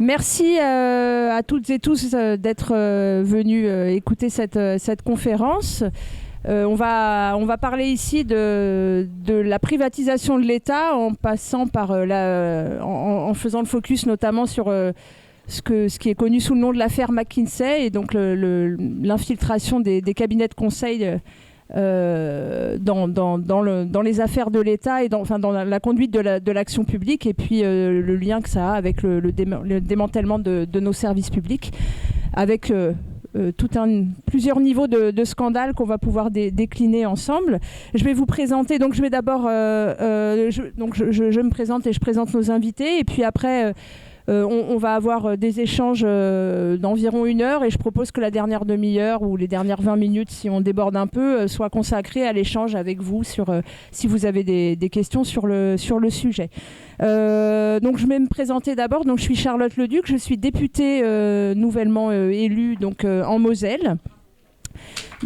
Merci à toutes et tous d'être venus écouter cette conférence. On va parler ici de la privatisation de l'État en passant par en faisant le focus notamment sur ce qui est connu sous le nom de l'affaire McKinsey et donc l'infiltration des cabinets de conseil dans les affaires de l'État et dans la conduite de l'action publique et puis le lien que ça a avec le démantèlement de nos services publics avec plusieurs niveaux de scandales qu'on va pouvoir décliner ensemble. Je vais vous présenter, donc je vais d'abord je me présente et je présente nos invités et puis après on va avoir des échanges d'environ 1 heure et je propose que la dernière demi-heure ou les dernières 20 minutes, si on déborde un peu, soit consacrée à l'échange avec vous sur si vous avez des questions sur le sujet. Donc je vais me présenter d'abord. Donc je suis Charlotte Leduc, je suis députée nouvellement élue donc en Moselle.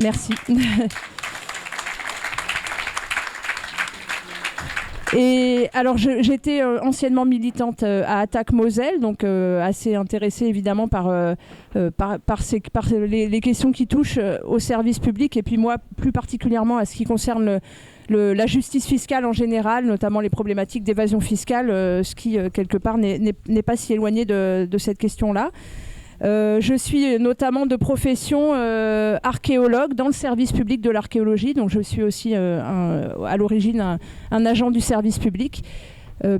Merci. Et alors j'étais anciennement militante à Attaque Moselle, donc assez intéressée évidemment par les questions qui touchent au service public et puis moi plus particulièrement à ce qui concerne la justice fiscale en général, notamment les problématiques d'évasion fiscale, ce qui quelque part n'est pas si éloigné de cette question-là. Je suis notamment de profession archéologue dans le service public de l'archéologie, donc je suis aussi à l'origine un agent du service public,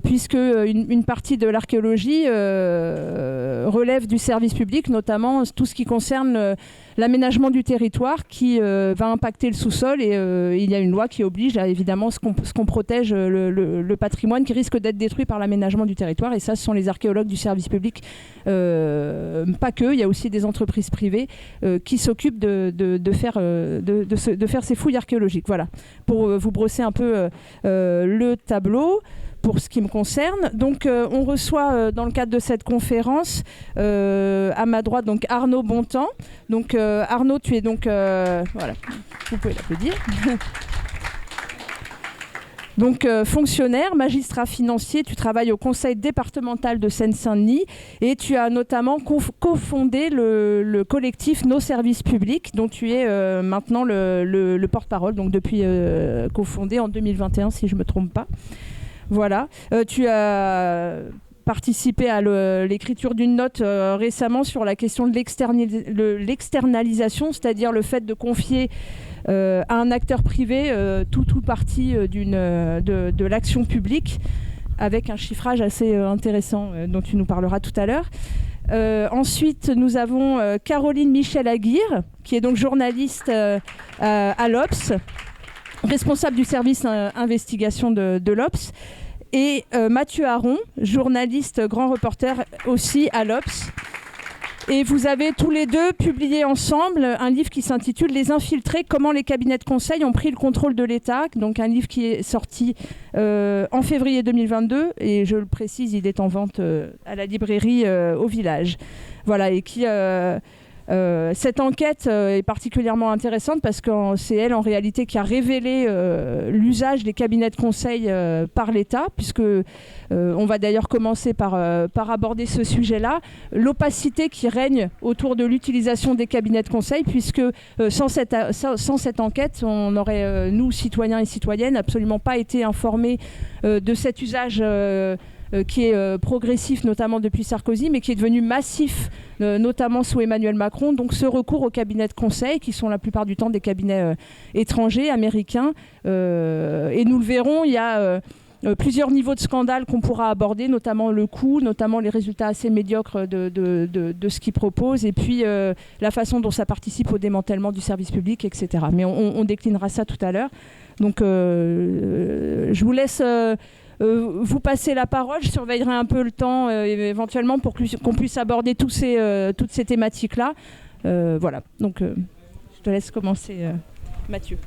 puisque une partie de l'archéologie relève du service public, notamment tout ce qui concerne l'aménagement du territoire qui va impacter le sous-sol et il y a une loi qui oblige à évidemment ce qu'on protège le patrimoine qui risque d'être détruit par l'aménagement du territoire et ça ce sont les archéologues du service public, pas que, il y a aussi des entreprises privées qui s'occupent de faire ces fouilles archéologiques. Voilà, pour vous brosser un peu le tableau. Pour ce qui me concerne. Donc on reçoit dans le cadre de cette conférence à ma droite donc Arnaud Bontemps. Donc Arnaud, tu es donc voilà, vous pouvez l'applaudir. Donc fonctionnaire, magistrat financier, tu travailles au conseil départemental de Seine-Saint-Denis et tu as notamment cofondé le collectif Nos Services Publics dont tu es maintenant le porte-parole, donc depuis cofondé en 2021 si je ne me trompe pas. Voilà, tu as participé à l'écriture d'une note récemment sur la question de l'externalisation, c'est-à-dire le fait de confier à un acteur privé tout partie de l'action publique, avec un chiffrage assez intéressant dont tu nous parleras tout à l'heure. Ensuite, nous avons Caroline Michel-Aguirre, qui est donc journaliste à l'Obs, responsable du service investigation de l'Obs, et Mathieu Aron, journaliste grand reporter aussi à l'Obs. Et vous avez tous les deux publié ensemble un livre qui s'intitule « Les infiltrés, comment les cabinets de conseil ont pris le contrôle de l'État », donc un livre qui est sorti en février 2022, et je le précise, il est en vente à la librairie au village. Voilà, et qui... cette enquête est particulièrement intéressante parce que c'est elle en réalité qui a révélé l'usage des cabinets de conseil par l'État, puisque on va d'ailleurs commencer par aborder ce sujet-là, l'opacité qui règne autour de l'utilisation des cabinets de conseil, puisque sans cette enquête, on n'aurait, nous, citoyens et citoyennes, absolument pas été informés de cet usage qui est progressif, notamment depuis Sarkozy, mais qui est devenu massif, notamment sous Emmanuel Macron. Donc ce recours aux cabinets de conseil, qui sont la plupart du temps des cabinets étrangers, américains. Et nous le verrons, il y a plusieurs niveaux de scandale qu'on pourra aborder, notamment le coût, notamment les résultats assez médiocres de ce qu'ils proposent, et puis la façon dont ça participe au démantèlement du service public, etc. Mais on déclinera ça tout à l'heure. Donc je vous laisse... vous passez la parole, je surveillerai un peu le temps éventuellement pour qu'on puisse aborder toutes ces thématiques-là. Voilà, donc je te laisse commencer, Mathieu.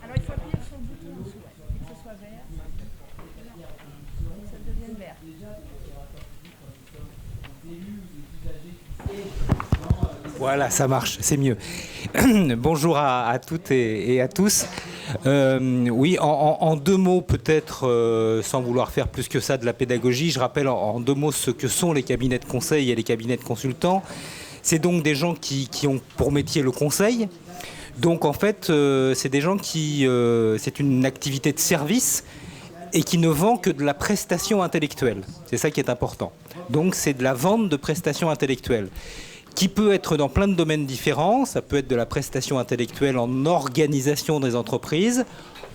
Alors il faut appuyer sur le bouton en dessous, que ce soit vert, ça devienne vert. Voilà, ça marche, c'est mieux. Bonjour à toutes et à tous. Oui, en deux mots peut-être, sans vouloir faire plus que ça de la pédagogie, je rappelle en deux mots ce que sont les cabinets de conseil et les cabinets de consultants. C'est donc des gens qui ont pour métier le conseil. Donc en fait, c'est des gens c'est une activité de service et qui ne vend que de la prestation intellectuelle. C'est ça qui est important. Donc c'est de la vente de prestations intellectuelles, qui peut être dans plein de domaines différents. Ça peut être de la prestation intellectuelle en organisation des entreprises,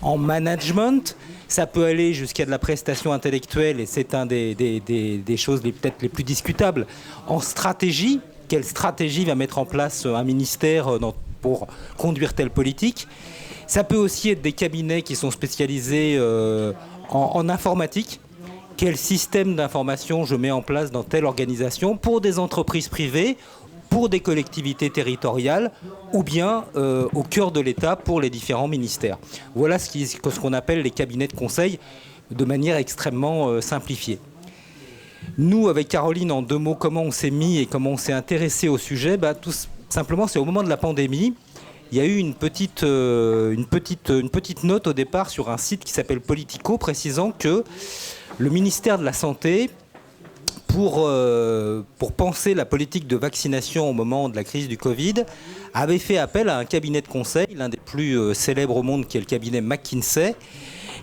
en management. Ça peut aller jusqu'à de la prestation intellectuelle, et c'est un des choses peut-être les plus discutables, en stratégie. Quelle stratégie va mettre en place un ministère pour conduire telle politique. Ça peut aussi être des cabinets qui sont spécialisés en informatique. Quel système d'information je mets en place dans telle organisation pour des entreprises privées, pour des collectivités territoriales ou bien au cœur de l'État pour les différents ministères. Voilà ce qu'on appelle les cabinets de conseil de manière extrêmement simplifiée. Nous, avec Caroline, en deux mots, comment on s'est mis et comment on s'est intéressé au sujet, tout simplement, c'est au moment de la pandémie. Il y a eu une petite note au départ sur un site qui s'appelle Politico, précisant que le ministère de la Santé, pour penser la politique de vaccination au moment de la crise du Covid, avait fait appel à un cabinet de conseil, l'un des plus célèbres au monde, qui est le cabinet McKinsey.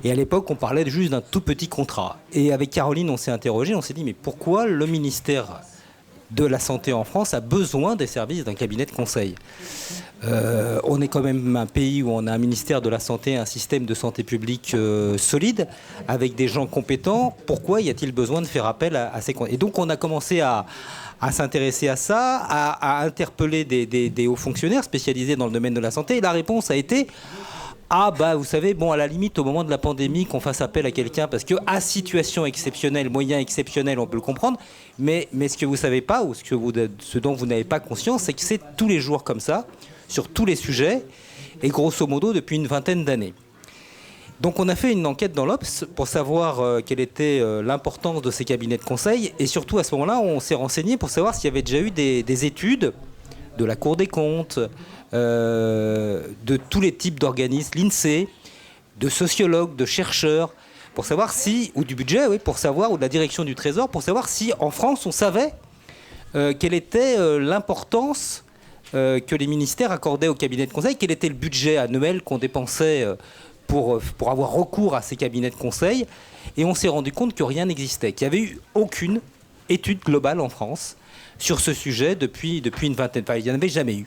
Et à l'époque, on parlait juste d'un tout petit contrat. Et avec Caroline, on s'est interrogé, on s'est dit, mais pourquoi le ministère de la Santé en France a besoin des services d'un cabinet de conseil ? On est quand même un pays où on a un ministère de la Santé, un système de santé publique solide, avec des gens compétents. Pourquoi y a-t-il besoin de faire appel à ces... Et donc on a commencé à s'intéresser à ça, à interpeller des hauts fonctionnaires spécialisés dans le domaine de la santé. Et la réponse a été... vous savez, à la limite, au moment de la pandémie, qu'on fasse appel à quelqu'un, parce que à situation exceptionnelle, moyen exceptionnel, on peut le comprendre, mais ce que vous ne savez pas, ou ce dont vous n'avez pas conscience, c'est que c'est tous les jours comme ça, sur tous les sujets, et grosso modo depuis une vingtaine d'années. Donc on a fait une enquête dans l'Obs pour savoir quelle était l'importance de ces cabinets de conseil, et surtout à ce moment-là, on s'est renseigné pour savoir s'il y avait déjà eu des études de la Cour des comptes, de tous les types d'organismes, l'INSEE, de sociologues, de chercheurs, pour savoir si, ou du budget, oui, pour savoir, ou de la direction du Trésor, pour savoir si en France on savait quelle était l'importance que les ministères accordaient au cabinet de conseil, quel était le budget annuel qu'on dépensait pour avoir recours à ces cabinets de conseil. Et on s'est rendu compte que rien n'existait, qu'il n'y avait eu aucune étude globale en France sur ce sujet depuis une vingtaine. Enfin, il n'y en avait jamais eu.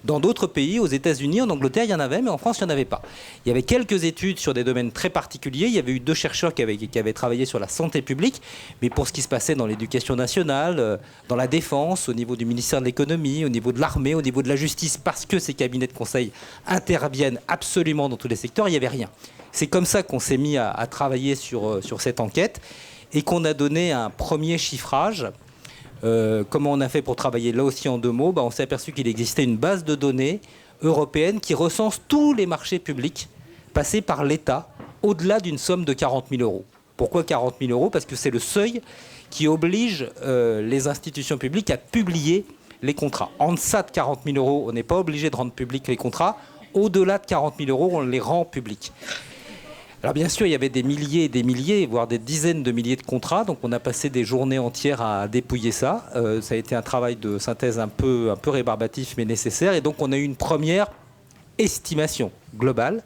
Dans d'autres pays, aux États-Unis, en Angleterre, il y en avait, mais en France, il n'y en avait pas. Il y avait quelques études sur des domaines très particuliers. Il y avait eu 2 chercheurs qui avaient travaillé sur la santé publique, mais pour ce qui se passait dans l'éducation nationale, dans la défense, au niveau du ministère de l'économie, au niveau de l'armée, au niveau de la justice, parce que ces cabinets de conseil interviennent absolument dans tous les secteurs, il n'y avait rien. C'est comme ça qu'on s'est mis à travailler sur cette enquête et qu'on a donné un premier chiffrage. Comment on a fait pour travailler là aussi en 2 mots, on s'est aperçu qu'il existait une base de données européenne qui recense tous les marchés publics passés par l'État au-delà d'une somme de 40 000 euros. Pourquoi 40 000 euros ? Parce que c'est le seuil qui oblige les institutions publiques à publier les contrats. En deçà de 40 000 euros, on n'est pas obligé de rendre publics les contrats. Au-delà de 40 000 euros, on les rend publics. Alors bien sûr, il y avait des milliers et des milliers, voire des dizaines de milliers de contrats. Donc on a passé des journées entières à dépouiller ça. Ça a été un travail de synthèse un peu rébarbatif, mais nécessaire. Et donc on a eu une première estimation globale.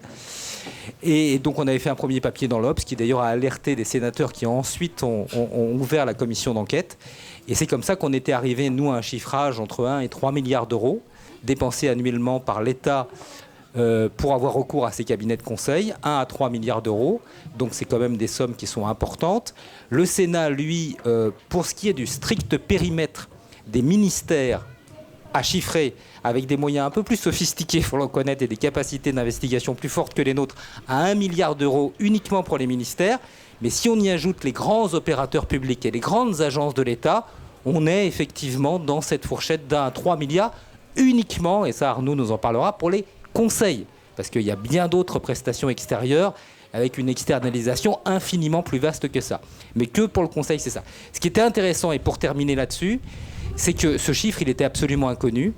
Et donc on avait fait un premier papier dans l'Obs, qui d'ailleurs a alerté des sénateurs qui ensuite ont ouvert la commission d'enquête. Et c'est comme ça qu'on était arrivé, nous, à un chiffrage entre 1 et 3 milliards d'euros dépensés annuellement par l'État pour avoir recours à ces cabinets de conseil, 1 à 3 milliards d'euros. Donc c'est quand même des sommes qui sont importantes. Le Sénat, lui, pour ce qui est du strict périmètre des ministères, a chiffré avec des moyens un peu plus sophistiqués, il faut le reconnaître, et des capacités d'investigation plus fortes que les nôtres, à 1 milliard d'euros uniquement pour les ministères. Mais si on y ajoute les grands opérateurs publics et les grandes agences de l'État, on est effectivement dans cette fourchette d'1 à 3 milliards uniquement, et ça Arnaud nous en parlera, pour les conseils, parce qu'il y a bien d'autres prestations extérieures avec une externalisation infiniment plus vaste que ça. Mais que pour le conseil, c'est ça. Ce qui était intéressant, et pour terminer là-dessus, c'est que ce chiffre, il était absolument inconnu.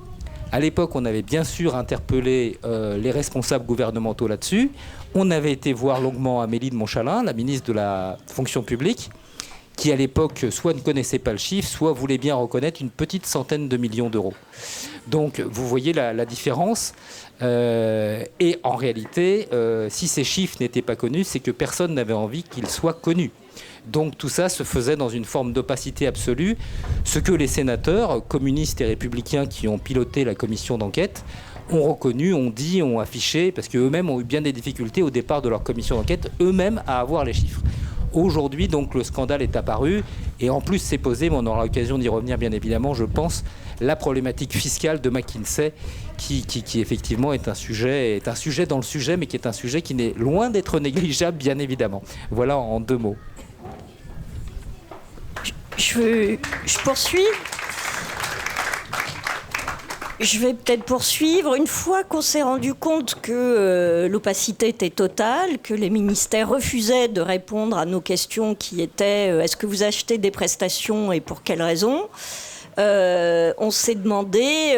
À l'époque, on avait bien sûr interpellé les responsables gouvernementaux là-dessus. On avait été voir longuement Amélie de Montchalin, la ministre de la fonction publique, qui à l'époque soit ne connaissait pas le chiffre, soit voulait bien reconnaître une petite centaine de millions d'euros. Donc vous voyez la différence. Et en réalité, si ces chiffres n'étaient pas connus, c'est que personne n'avait envie qu'ils soient connus. Donc tout ça se faisait dans une forme d'opacité absolue, ce que les sénateurs communistes et républicains qui ont piloté la commission d'enquête ont reconnu, ont dit, ont affiché, parce qu'eux-mêmes ont eu bien des difficultés au départ de leur commission d'enquête, eux-mêmes à avoir les chiffres. Aujourd'hui, donc, le scandale est apparu, et en plus, c'est posé, mais on aura l'occasion d'y revenir, bien évidemment, je pense, la problématique fiscale de McKinsey, qui effectivement est un sujet dans le sujet, mais qui est un sujet qui n'est loin d'être négligeable, bien évidemment. Voilà en 2 mots. Je poursuis. Je vais peut-être poursuivre. Une fois qu'on s'est rendu compte que l'opacité était totale, que les ministères refusaient de répondre à nos questions qui étaient est-ce que vous achetez des prestations et pour quelles raisons, on s'est demandé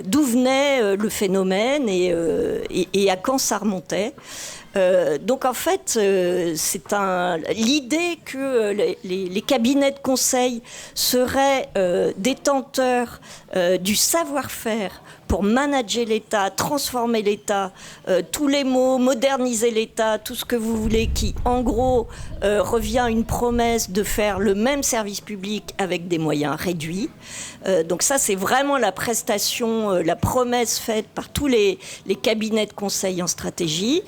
d'où venait le phénomène et à quand ça remontait. Donc en fait, c'est l'idée que les cabinets de conseil seraient détenteurs du savoir-faire pour manager l'État, transformer l'État, tous les mots, moderniser l'État, tout ce que vous voulez, qui en gros revient à une promesse de faire le même service public avec des moyens réduits. Donc ça, c'est vraiment la prestation, la promesse faite par tous les cabinets de conseil en stratégie.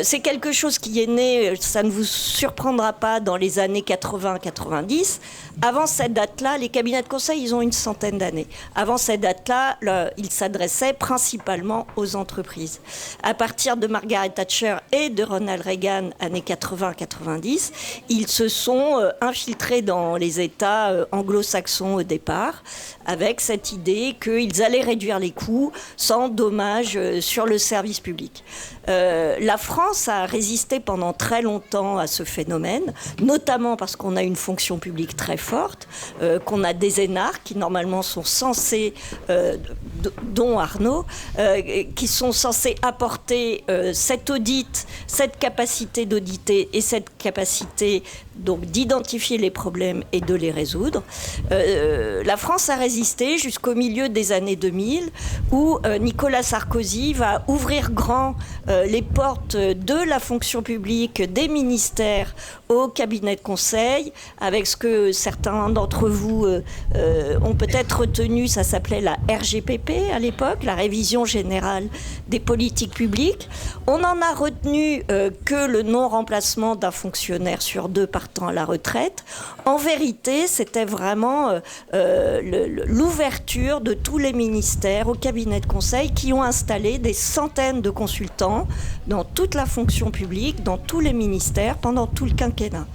C'est quelque chose qui est né, ça ne vous surprendra pas, dans les années 80-90. Avant cette date-là, les cabinets de conseil, ils ont une centaine d'années. Avant cette date-là, ils s'adressaient principalement aux entreprises. À partir de Margaret Thatcher et de Ronald Reagan, années 80-90, ils se sont infiltrés dans les États anglo-saxons au départ, avec cette idée qu'ils allaient réduire les coûts sans dommage sur le service public. La France a résisté pendant très longtemps à ce phénomène, notamment parce qu'on a une fonction publique très forte, qu'on a des énarques qui normalement sont censés, dont Arnaud, qui sont censés apporter cet audit, cette capacité d'auditer et cette capacité donc d'identifier les problèmes et de les résoudre. La France a résisté jusqu'au milieu des années 2000 où Nicolas Sarkozy va ouvrir grand les portes de la fonction publique, des ministères au cabinet de conseil, avec ce que certains d'entre vous ont peut-être retenu, ça s'appelait la RGPP à l'époque, la révision générale des politiques publiques. On n'en a retenu que le non-remplacement d'un fonctionnaire sur 2 partant à la retraite. En vérité, c'était vraiment l'ouverture de tous les ministères au cabinet de conseil qui ont installé des centaines de consultants dans toute la fonction publique, dans tous les ministères, pendant tout le quinquennat.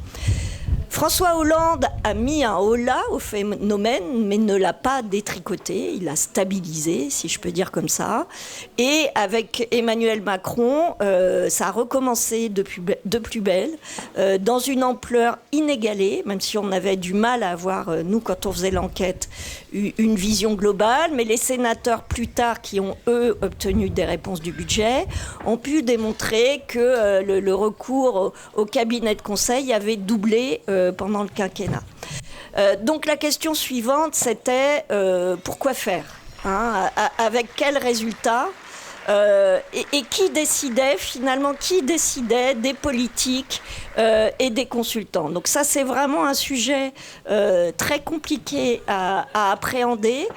François Hollande a mis un holà au phénomène, mais ne l'a pas détricoté, il l'a stabilisé, si je peux dire comme ça. Et avec Emmanuel Macron, ça a recommencé de plus belle, dans une ampleur inégalée, même si on avait du mal à avoir, nous, quand on faisait l'enquête, une vision globale. Mais les sénateurs, plus tard, qui ont, eux, obtenu des réponses du budget, ont pu démontrer que le recours au cabinet de conseil avait doublé pendant le quinquennat. Donc la question suivante, c'était pourquoi faire, avec quels résultats, et qui décidait finalement, des politiques et des consultants. Donc ça, c'est vraiment un sujet très compliqué à appréhender.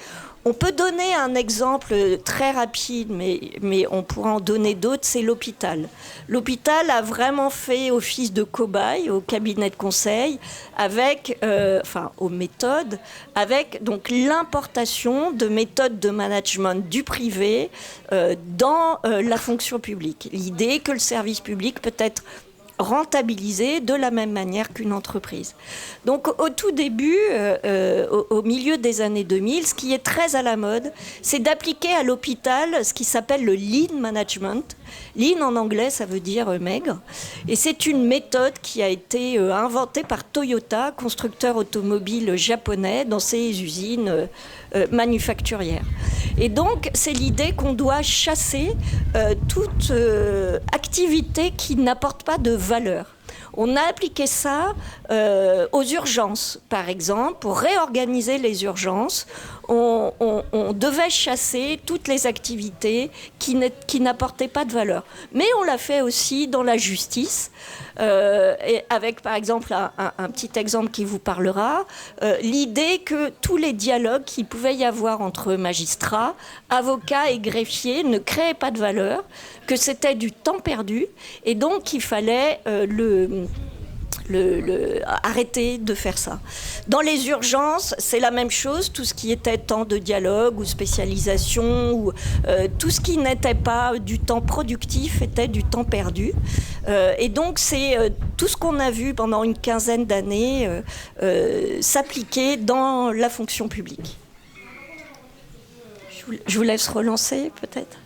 On peut donner un exemple très rapide, mais on pourra en donner d'autres, c'est l'hôpital. L'hôpital a vraiment fait office de cobaye au cabinet de conseil, aux méthodes, avec donc l'importation de méthodes de management du privé dans la fonction publique. L'idée que le service public peut être rentabilisé de la même manière qu'une entreprise. Donc au tout début, au milieu des années 2000, ce qui est très à la mode, c'est d'appliquer à l'hôpital ce qui s'appelle le lean management. Lean en anglais, ça veut dire maigre. Et c'est une méthode qui a été inventée par Toyota, constructeur automobile japonais, dans ses usines manufacturières. Et donc, c'est l'idée qu'on doit chasser toute activité qui n'apporte pas de valeur. On a appliqué ça aux urgences, par exemple. Pour réorganiser les urgences, on devait chasser toutes les activités qui n'apportaient pas de valeur. Mais on l'a fait aussi dans la justice, et avec, par exemple, un petit exemple qui vous parlera, l'idée que tous les dialogues qu'il pouvait y avoir entre magistrats, avocats et greffiers ne créaient pas de valeur, que c'était du temps perdu, et donc il fallait arrêter de faire ça. Dans les urgences, c'est la même chose. Tout ce qui était temps de dialogue ou spécialisation, ou tout ce qui n'était pas du temps productif était du temps perdu. Et donc, c'est tout ce qu'on a vu pendant une quinzaine d'années s'appliquer dans la fonction publique. Je vous laisse relancer, peut-être.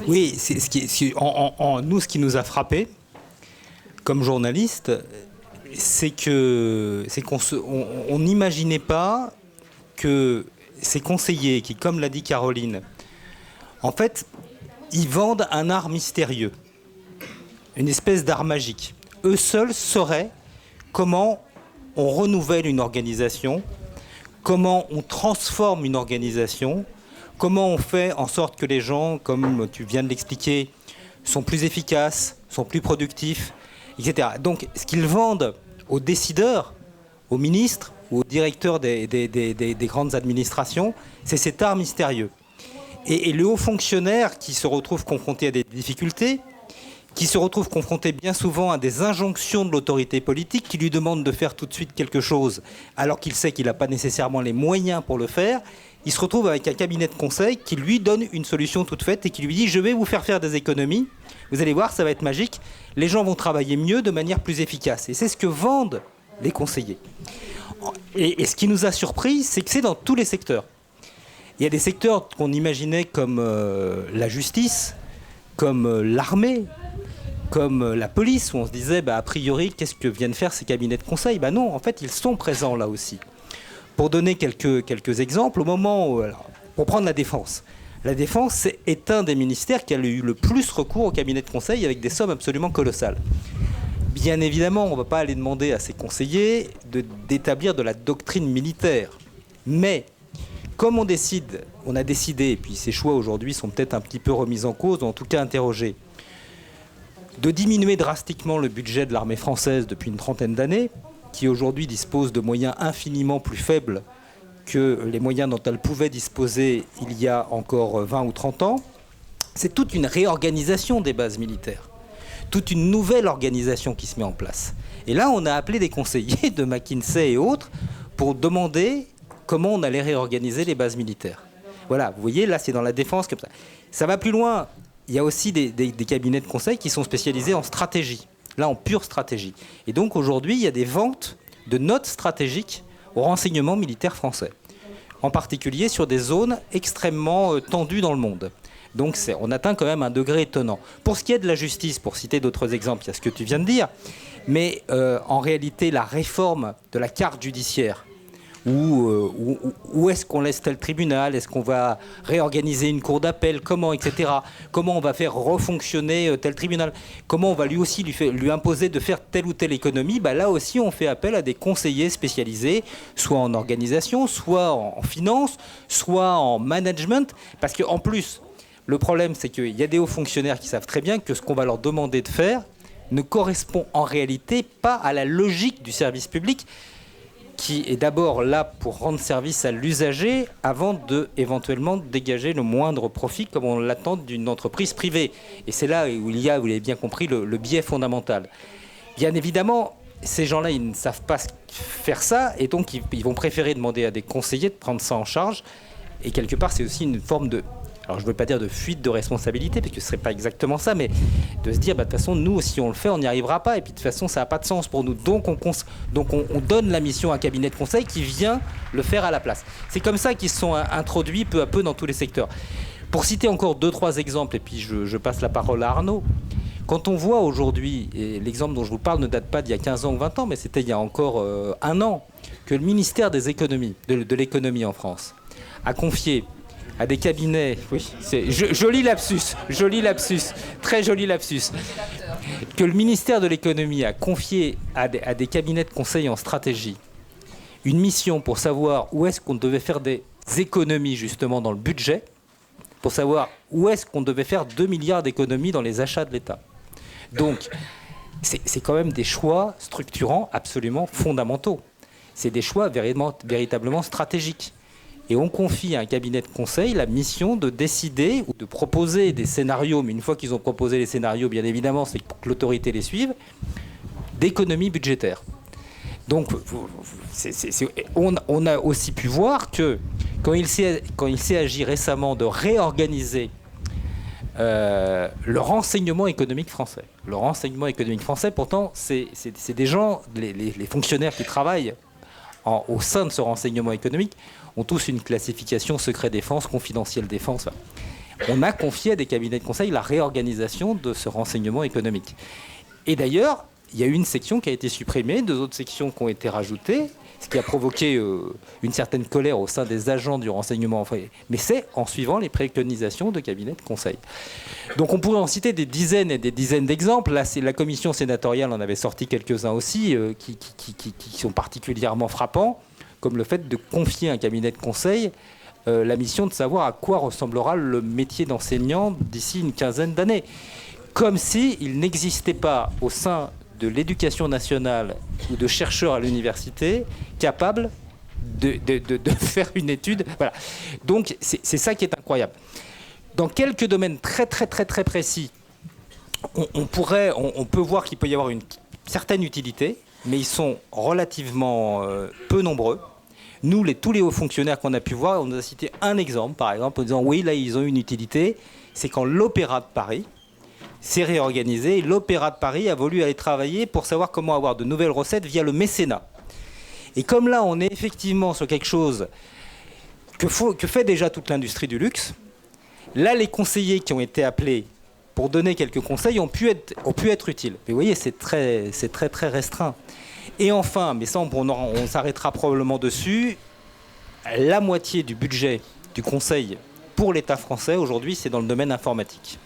Oui, ce qui nous a frappé comme journalistes, c'est qu'on n'imaginait pas que ces conseillers qui, comme l'a dit Caroline, en fait, ils vendent un art mystérieux, une espèce d'art magique. Eux seuls sauraient comment on renouvelle une organisation, comment on transforme une organisation, comment on fait en sorte que les gens, comme tu viens de l'expliquer, sont plus efficaces, sont plus productifs, etc. Donc, ce qu'ils vendent aux décideurs, aux ministres ou aux directeurs des grandes administrations, c'est cet art mystérieux. Et le haut fonctionnaire qui se retrouve confronté à des difficultés, qui se retrouve confronté bien souvent à des injonctions de l'autorité politique qui lui demandent de faire tout de suite quelque chose alors qu'il sait qu'il n'a pas nécessairement les moyens pour le faire, il se retrouve avec un cabinet de conseil qui lui donne une solution toute faite et qui lui dit « je vais vous faire des économies, vous allez voir, ça va être magique, les gens vont travailler mieux de manière plus efficace ». Et c'est ce que vendent les conseillers. Et ce qui nous a surpris, c'est que c'est dans tous les secteurs. Il y a des secteurs qu'on imaginait comme la justice, comme l'armée, comme la police, où on se disait, a priori, qu'est-ce que viennent faire ces cabinets de conseil ? Non, en fait, ils sont présents là aussi. Pour donner quelques exemples, au moment où, pour prendre la défense est un des ministères qui a eu le plus recours au cabinet de conseil avec des sommes absolument colossales. Bien évidemment, on ne va pas aller demander à ces conseillers d'établir de la doctrine militaire. Mais, comme on a décidé, et puis ces choix aujourd'hui sont peut-être un petit peu remis en cause, ou en tout cas interrogés, de diminuer drastiquement le budget de l'armée française depuis une trentaine d'années, qui aujourd'hui dispose de moyens infiniment plus faibles que les moyens dont elle pouvait disposer il y a encore 20 ou 30 ans, c'est toute une réorganisation des bases militaires, toute une nouvelle organisation qui se met en place. Et là, on a appelé des conseillers de McKinsey et autres pour demander comment on allait réorganiser les bases militaires. Voilà, vous voyez, là, c'est dans la défense comme ça. Ça va plus loin. Il y a aussi des cabinets de conseil qui sont spécialisés en stratégie. Là, en pure stratégie. Et donc, aujourd'hui, il y a des ventes de notes stratégiques au renseignement militaire français. En particulier sur des zones extrêmement tendues dans le monde. Donc, on atteint quand même un degré étonnant. Pour ce qui est de la justice, pour citer d'autres exemples, il y a ce que tu viens de dire. Mais en réalité, la réforme de la carte judiciaire, où est-ce qu'on laisse tel tribunal, est-ce qu'on va réorganiser une cour d'appel, comment, etc. Comment on va faire refonctionner tel tribunal, comment on va lui imposer de faire telle ou telle économie, là aussi on fait appel à des conseillers spécialisés, soit en organisation, soit en finance, soit en management, parce qu'en plus, le problème c'est qu'il y a des hauts fonctionnaires qui savent très bien que ce qu'on va leur demander de faire ne correspond en réalité pas à la logique du service public, qui est d'abord là pour rendre service à l'usager avant de éventuellement dégager le moindre profit comme on l'attend d'une entreprise privée. Et c'est là où il y a, vous l'avez bien compris, le biais fondamental. Bien évidemment, ces gens-là, ils ne savent pas faire ça et donc ils vont préférer demander à des conseillers de prendre ça en charge. Et quelque part, c'est aussi une forme de... Alors je ne veux pas dire de fuite de responsabilité, parce que ce ne serait pas exactement ça, mais de se dire, de toute façon, nous, si on le fait, on n'y arrivera pas, et puis de toute façon, ça n'a pas de sens pour nous. Donc on donne la mission à un cabinet de conseil qui vient le faire à la place. C'est comme ça qu'ils se sont introduits peu à peu dans tous les secteurs. Pour citer encore 2-3 exemples, et puis je passe la parole à Arnaud, Quand on voit aujourd'hui, et l'exemple dont je vous parle ne date pas d'il y a 15 ans ou 20 ans, mais c'était il y a encore un an, que le ministère des économies, de l'économie en France a confié à des cabinets, oui, c'est joli lapsus, très joli lapsus, que le ministère de l'économie a confié à des cabinets de conseil en stratégie une mission pour savoir où est-ce qu'on devait faire des économies justement dans le budget, pour savoir où est-ce qu'on devait faire 2 milliards d'économies dans les achats de l'État. Donc, c'est quand même des choix structurants absolument fondamentaux. C'est des choix véritablement stratégiques. Et on confie à un cabinet de conseil la mission de décider ou de proposer des scénarios, mais une fois qu'ils ont proposé les scénarios, bien évidemment, c'est pour que l'autorité les suive, d'économie budgétaire. Donc, on a aussi pu voir que quand il s'est agi récemment de réorganiser le renseignement économique français. Le renseignement économique français, pourtant, c'est des gens, les fonctionnaires qui travaillent au sein de ce renseignement économique, ont tous une classification secret défense, confidentiel défense. On a confié à des cabinets de conseil la réorganisation de ce renseignement économique. Et d'ailleurs, il y a eu une section qui a été supprimée, 2 autres sections qui ont été rajoutées, ce qui a provoqué une certaine colère au sein des agents du renseignement. Mais c'est en suivant les préconisations de cabinets de conseil. Donc on pourrait en citer des dizaines et des dizaines d'exemples. Là, la commission sénatoriale en avait sorti quelques-uns aussi, qui sont particulièrement frappants, comme le fait de confier à un cabinet de conseil la mission de savoir à quoi ressemblera le métier d'enseignant d'ici une quinzaine d'années. Comme s'il n'existait pas au sein de l'éducation nationale ou de chercheurs à l'université capables de faire une étude. Voilà. Donc c'est ça qui est incroyable. Dans quelques domaines très très très très précis, on peut voir qu'il peut y avoir une certaine utilité, mais ils sont relativement peu nombreux. Nous, tous les hauts fonctionnaires qu'on a pu voir, on a cité un exemple, par exemple, en disant oui, là, ils ont une utilité. C'est quand l'Opéra de Paris s'est réorganisé et l'Opéra de Paris a voulu aller travailler pour savoir comment avoir de nouvelles recettes via le mécénat. Et comme là, on est effectivement sur quelque chose que fait déjà toute l'industrie du luxe, là, les conseillers qui ont été appelés pour donner quelques conseils ont pu être utiles. Mais vous voyez, c'est très très restreint. Et enfin, mais ça on s'arrêtera probablement dessus, la moitié du budget du Conseil pour l'État français aujourd'hui, c'est dans le domaine informatique.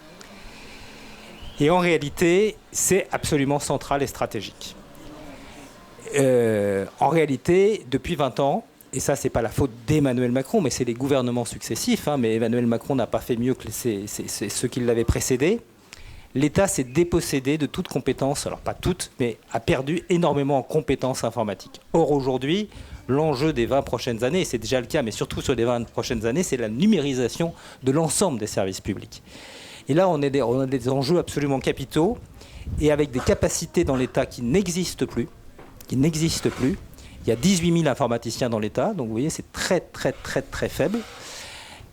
Et en réalité, c'est absolument central et stratégique. En réalité, depuis 20 ans, et ça, c'est pas la faute d'Emmanuel Macron, mais c'est les gouvernements successifs, mais Emmanuel Macron n'a pas fait mieux que ceux qui l'avaient précédé. L'État s'est dépossédé de toute compétence, alors pas toutes, mais a perdu énormément en compétences informatiques. Or, aujourd'hui, l'enjeu des 20 prochaines années, et c'est déjà le cas, mais surtout sur les 20 prochaines années, c'est la numérisation de l'ensemble des services publics. Et là, on a des enjeux absolument capitaux, et avec des capacités dans l'État qui n'existent plus. Il y a 18 000 informaticiens dans l'État, donc vous voyez, c'est très, très, très, très faible.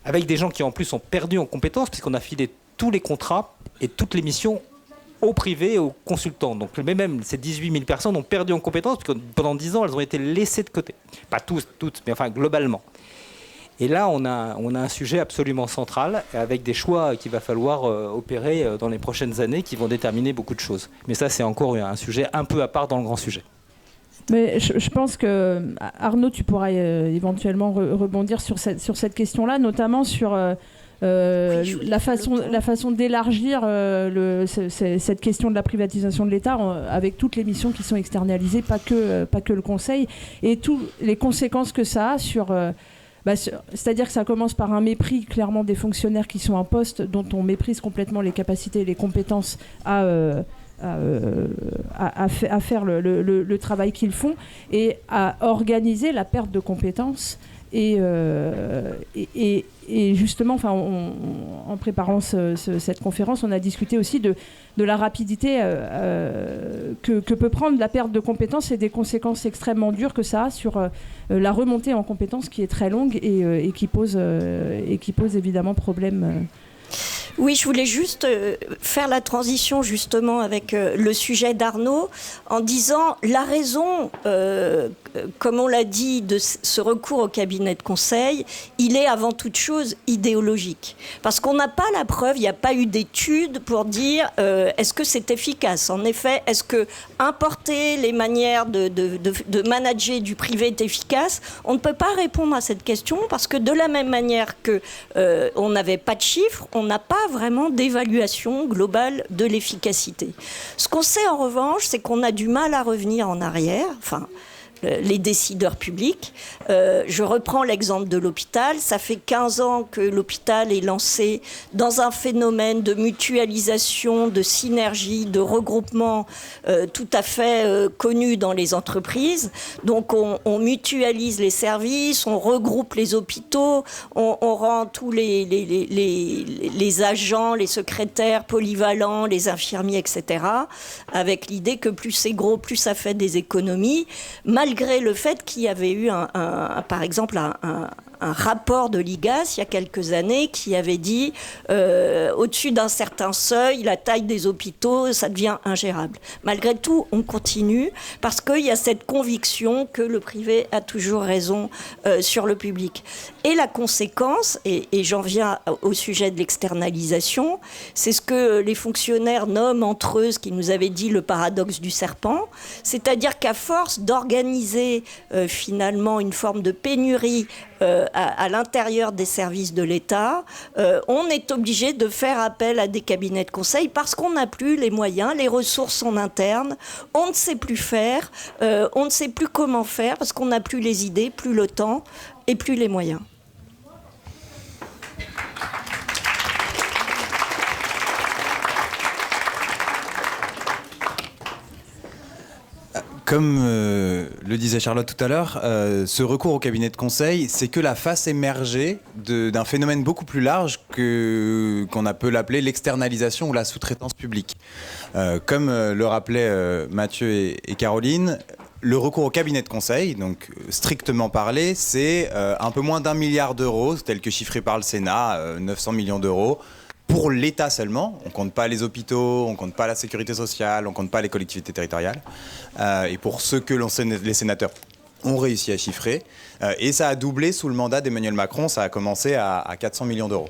Avec des gens qui, en plus, ont perdu en compétences, puisqu'on a filé tous les contrats et toutes les missions au privé et aux consultants. Donc même ces 18 000 personnes ont perdu en compétences, parce que pendant 10 ans, elles ont été laissées de côté. Pas toutes, mais enfin globalement. Et là, on a un sujet absolument central, avec des choix qu'il va falloir opérer dans les prochaines années, qui vont déterminer beaucoup de choses. Mais ça, c'est encore un sujet un peu à part dans le grand sujet. Mais je pense que, Arnaud, tu pourras éventuellement rebondir sur cette question-là, notamment sur la façon d'élargir cette question de la privatisation de l'État avec toutes les missions qui sont externalisées, pas que le Conseil, et toutes les conséquences que ça a sur... c'est-à-dire que ça commence par un mépris clairement des fonctionnaires qui sont en poste, dont on méprise complètement les capacités et les compétences à faire le travail qu'ils font, et à organiser la perte de compétences. Et justement, en préparant cette conférence, on a discuté aussi de la rapidité que peut prendre la perte de compétences et des conséquences extrêmement dures que ça a sur la remontée en compétences qui est très longue et qui pose évidemment problème. Oui, je voulais juste faire la transition justement avec le sujet d'Arnaud en disant la raison, comme on l'a dit, de ce recours au cabinet de conseil, il est avant toute chose idéologique. Parce qu'on n'a pas la preuve, il n'y a pas eu d'études pour dire est-ce que c'est efficace. En effet, est-ce que importer les manières de manager du privé est efficace? On ne peut pas répondre à cette question parce que de la même manière qu'on n'avait pas de chiffres, on n'a pas vraiment d'évaluation globale de l'efficacité. Ce qu'on sait en revanche, c'est qu'on a du mal à revenir en arrière, enfin les décideurs publics. Je reprends l'exemple de l'hôpital. Ça fait 15 ans que l'hôpital est lancé dans un phénomène de mutualisation, de synergie, de regroupement tout à fait connu dans les entreprises. Donc on mutualise les services, on regroupe les hôpitaux, on rend tous les agents, les secrétaires polyvalents, les infirmiers, etc. avec l'idée que plus c'est gros, plus ça fait des économies, malgré le fait qu'il y avait eu par exemple un rapport de l'IGAS il y a quelques années qui avait dit au-dessus d'un certain seuil, la taille des hôpitaux, ça devient ingérable. Malgré tout, on continue parce qu'il y a cette conviction que le privé a toujours raison sur le public. Et la conséquence, et j'en viens au sujet de l'externalisation, c'est ce que les fonctionnaires nomment entre eux, ce qu'ils nous avaient dit le paradoxe du serpent, c'est-à-dire qu'à force d'organiser finalement une forme de pénurie à l'intérieur des services de l'État, on est obligé de faire appel à des cabinets de conseil parce qu'on n'a plus les moyens, les ressources en interne, on ne sait plus faire, on ne sait plus comment faire parce qu'on n'a plus les idées, plus le temps et plus les moyens. Comme le disait Charlotte tout à l'heure, ce recours au cabinet de conseil, c'est que la face émergée d'un phénomène beaucoup plus large qu'on peut l'appeler l'externalisation ou la sous-traitance publique. Comme le rappelaient Mathieu et Caroline, le recours au cabinet de conseil, donc strictement parlé, c'est un peu moins d'1 milliard d'euros, tel que chiffré par le Sénat, 900 millions d'euros, pour l'État seulement. On ne compte pas les hôpitaux, on ne compte pas la sécurité sociale, on ne compte pas les collectivités territoriales. Et pour ceux que les sénateurs ont réussi à chiffrer. Et ça a doublé sous le mandat d'Emmanuel Macron, ça a commencé à 400 millions d'euros.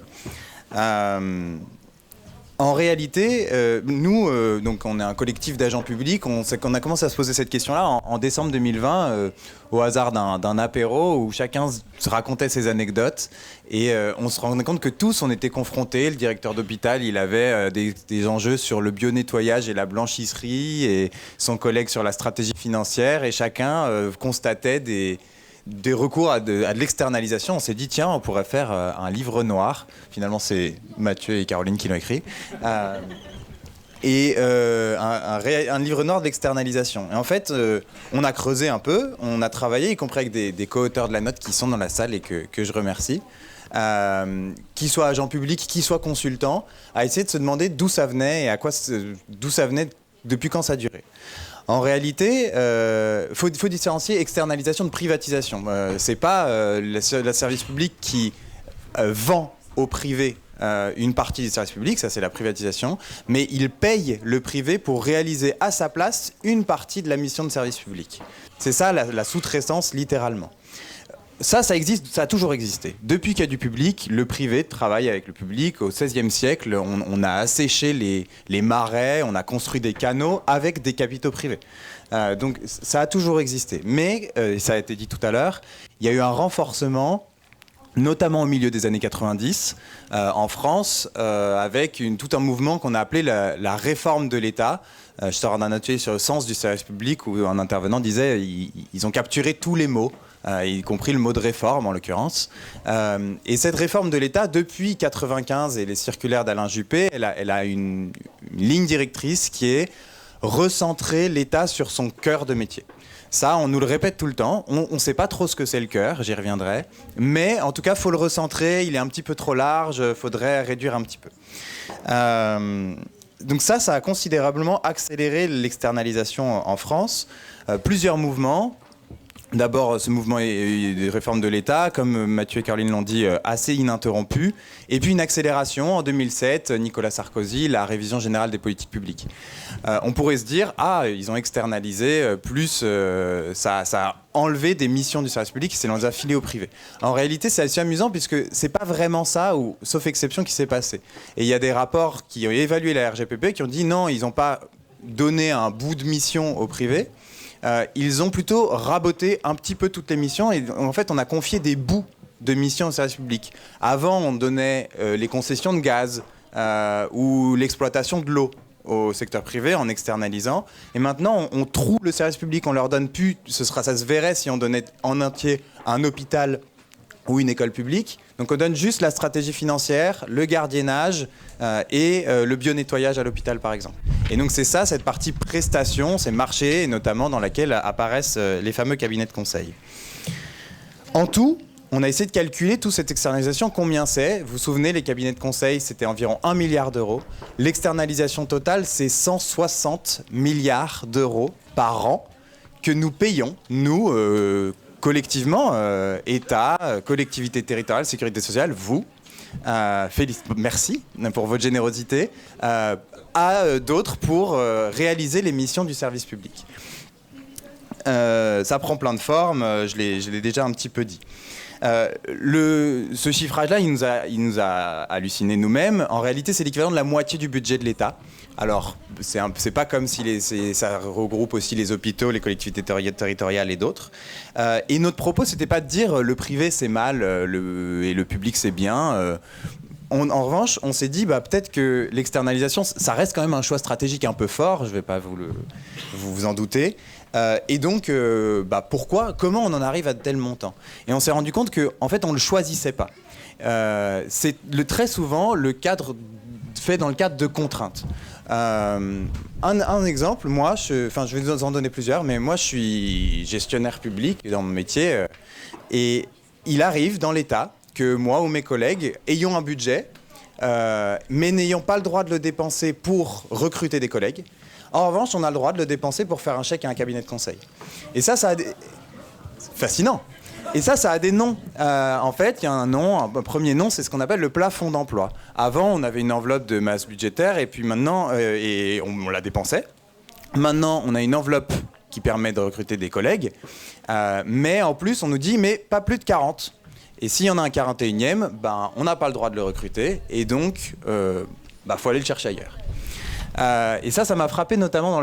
En réalité, nous, donc on est un collectif d'agents publics, on a commencé à se poser cette question-là en décembre 2020, au hasard d'un apéro où chacun se racontait ses anecdotes et on se rendait compte que tous on était confrontés. Le directeur d'hôpital, il avait des enjeux sur le bio-nettoyage et la blanchisserie et son collègue sur la stratégie financière et chacun constatait des recours à de l'externalisation. On s'est dit, tiens, on pourrait faire un livre noir. Finalement, c'est Mathieu et Caroline qui l'ont écrit. Un livre noir d'externalisation. Et en fait, on a creusé un peu, on a travaillé, y compris avec des co-auteurs de la note qui sont dans la salle et que je remercie, qui soient agents publics, qui soient consultants, à essayer de se demander d'où ça venait et d'où ça venait, depuis quand ça durait. En réalité, faut différencier externalisation de privatisation. C'est pas le service public qui vend au privé une partie du service public, ça c'est la privatisation, mais il paye le privé pour réaliser à sa place une partie de la mission de service public. C'est ça la sous-traitance littéralement. Ça existe, ça a toujours existé. Depuis qu'il y a du public, le privé travaille avec le public. Au XVIe siècle, on a asséché les marais, on a construit des canaux avec des capitaux privés. Donc ça a toujours existé. Mais, ça a été dit tout à l'heure, il y a eu un renforcement, notamment au milieu des années 90, en France, avec tout un mouvement qu'on a appelé la réforme de l'État. Je sors d'un atelier sur le sens du service public où un intervenant disait ils ont capturé tous les mots. Y compris le mot de réforme en l'occurrence. Et cette réforme de l'État, depuis 1995 et les circulaires d'Alain Juppé, elle a une ligne directrice qui est recentrer l'État sur son cœur de métier. Ça, on nous le répète tout le temps. On ne sait pas trop ce que c'est le cœur, j'y reviendrai. Mais en tout cas, il faut le recentrer. Il est un petit peu trop large, il faudrait réduire un petit peu. Donc ça a considérablement accéléré l'externalisation en France. Plusieurs mouvements. D'abord, ce mouvement de réforme de l'État, comme Mathieu et Caroline l'ont dit, assez ininterrompu. Et puis une accélération en 2007, Nicolas Sarkozy, la révision générale des politiques publiques. On pourrait se dire, ils ont externalisé plus, ça a enlevé des missions du service public et c'est les a filées au privé. En réalité, c'est assez amusant puisque c'est pas vraiment ça, ou, sauf exception, qui s'est passé. Et il y a des rapports qui ont évalué la RGPP qui ont dit non, ils n'ont pas donné un bout de mission au privé. Ils ont plutôt raboté un petit peu toutes les missions et en fait on a confié des bouts de missions au service public. Avant on donnait les concessions de gaz ou l'exploitation de l'eau au secteur privé en externalisant et maintenant on troue le service public, on leur donne plus, ça se verrait si on donnait en entier un hôpital ou une école publique. Donc on donne juste la stratégie financière, le gardiennage et le bio-nettoyage à l'hôpital par exemple. Et donc c'est ça, cette partie prestation, ces marchés, et notamment dans laquelle apparaissent les fameux cabinets de conseil. En tout, on a essayé de calculer toute cette externalisation, combien c'est. Vous vous souvenez, les cabinets de conseil, c'était environ 1 milliard d'euros. L'externalisation totale, c'est 160 milliards d'euros par an que nous payons, nous, collectivement, État, collectivités territoriales, sécurité sociale, vous, merci pour votre générosité, à d'autres pour réaliser les missions du service public. Ça prend plein de formes, je l'ai déjà un petit peu dit. Ce chiffrage-là, il nous a halluciné nous-mêmes. En réalité, c'est l'équivalent de la moitié du budget de l'État. Alors, c'est pas comme si ça regroupe aussi les hôpitaux, les collectivités territoriales et d'autres. Et notre propos, c'était pas de dire le privé c'est mal et le public c'est bien. En revanche, on s'est dit peut-être que l'externalisation, ça reste quand même un choix stratégique un peu fort. Je vais pas vous en douter. Et donc, pourquoi, comment on en arrive à de tels montants ? Et on s'est rendu compte qu'en fait, on le choisissait pas. C'est très souvent le cadre fait dans le cadre de contraintes. Un exemple, moi, je vais vous en donner plusieurs, mais moi je suis gestionnaire public dans mon métier et il arrive dans l'État que moi ou mes collègues ayons un budget, mais n'ayons pas le droit de le dépenser pour recruter des collègues. En revanche, on a le droit de le dépenser pour faire un chèque à un cabinet de conseil. Et ça a des... Fascinant. Et ça a des noms. En fait, il y a un nom, un premier nom, c'est ce qu'on appelle le plafond d'emploi. Avant, on avait une enveloppe de masse budgétaire et puis maintenant, on la dépensait. Maintenant, on a une enveloppe qui permet de recruter des collègues. Mais en plus, on nous dit, mais pas plus de 40. Et s'il y en a un 41e, on n'a pas le droit de le recruter. Et donc, faut aller le chercher ailleurs. Et ça m'a frappé notamment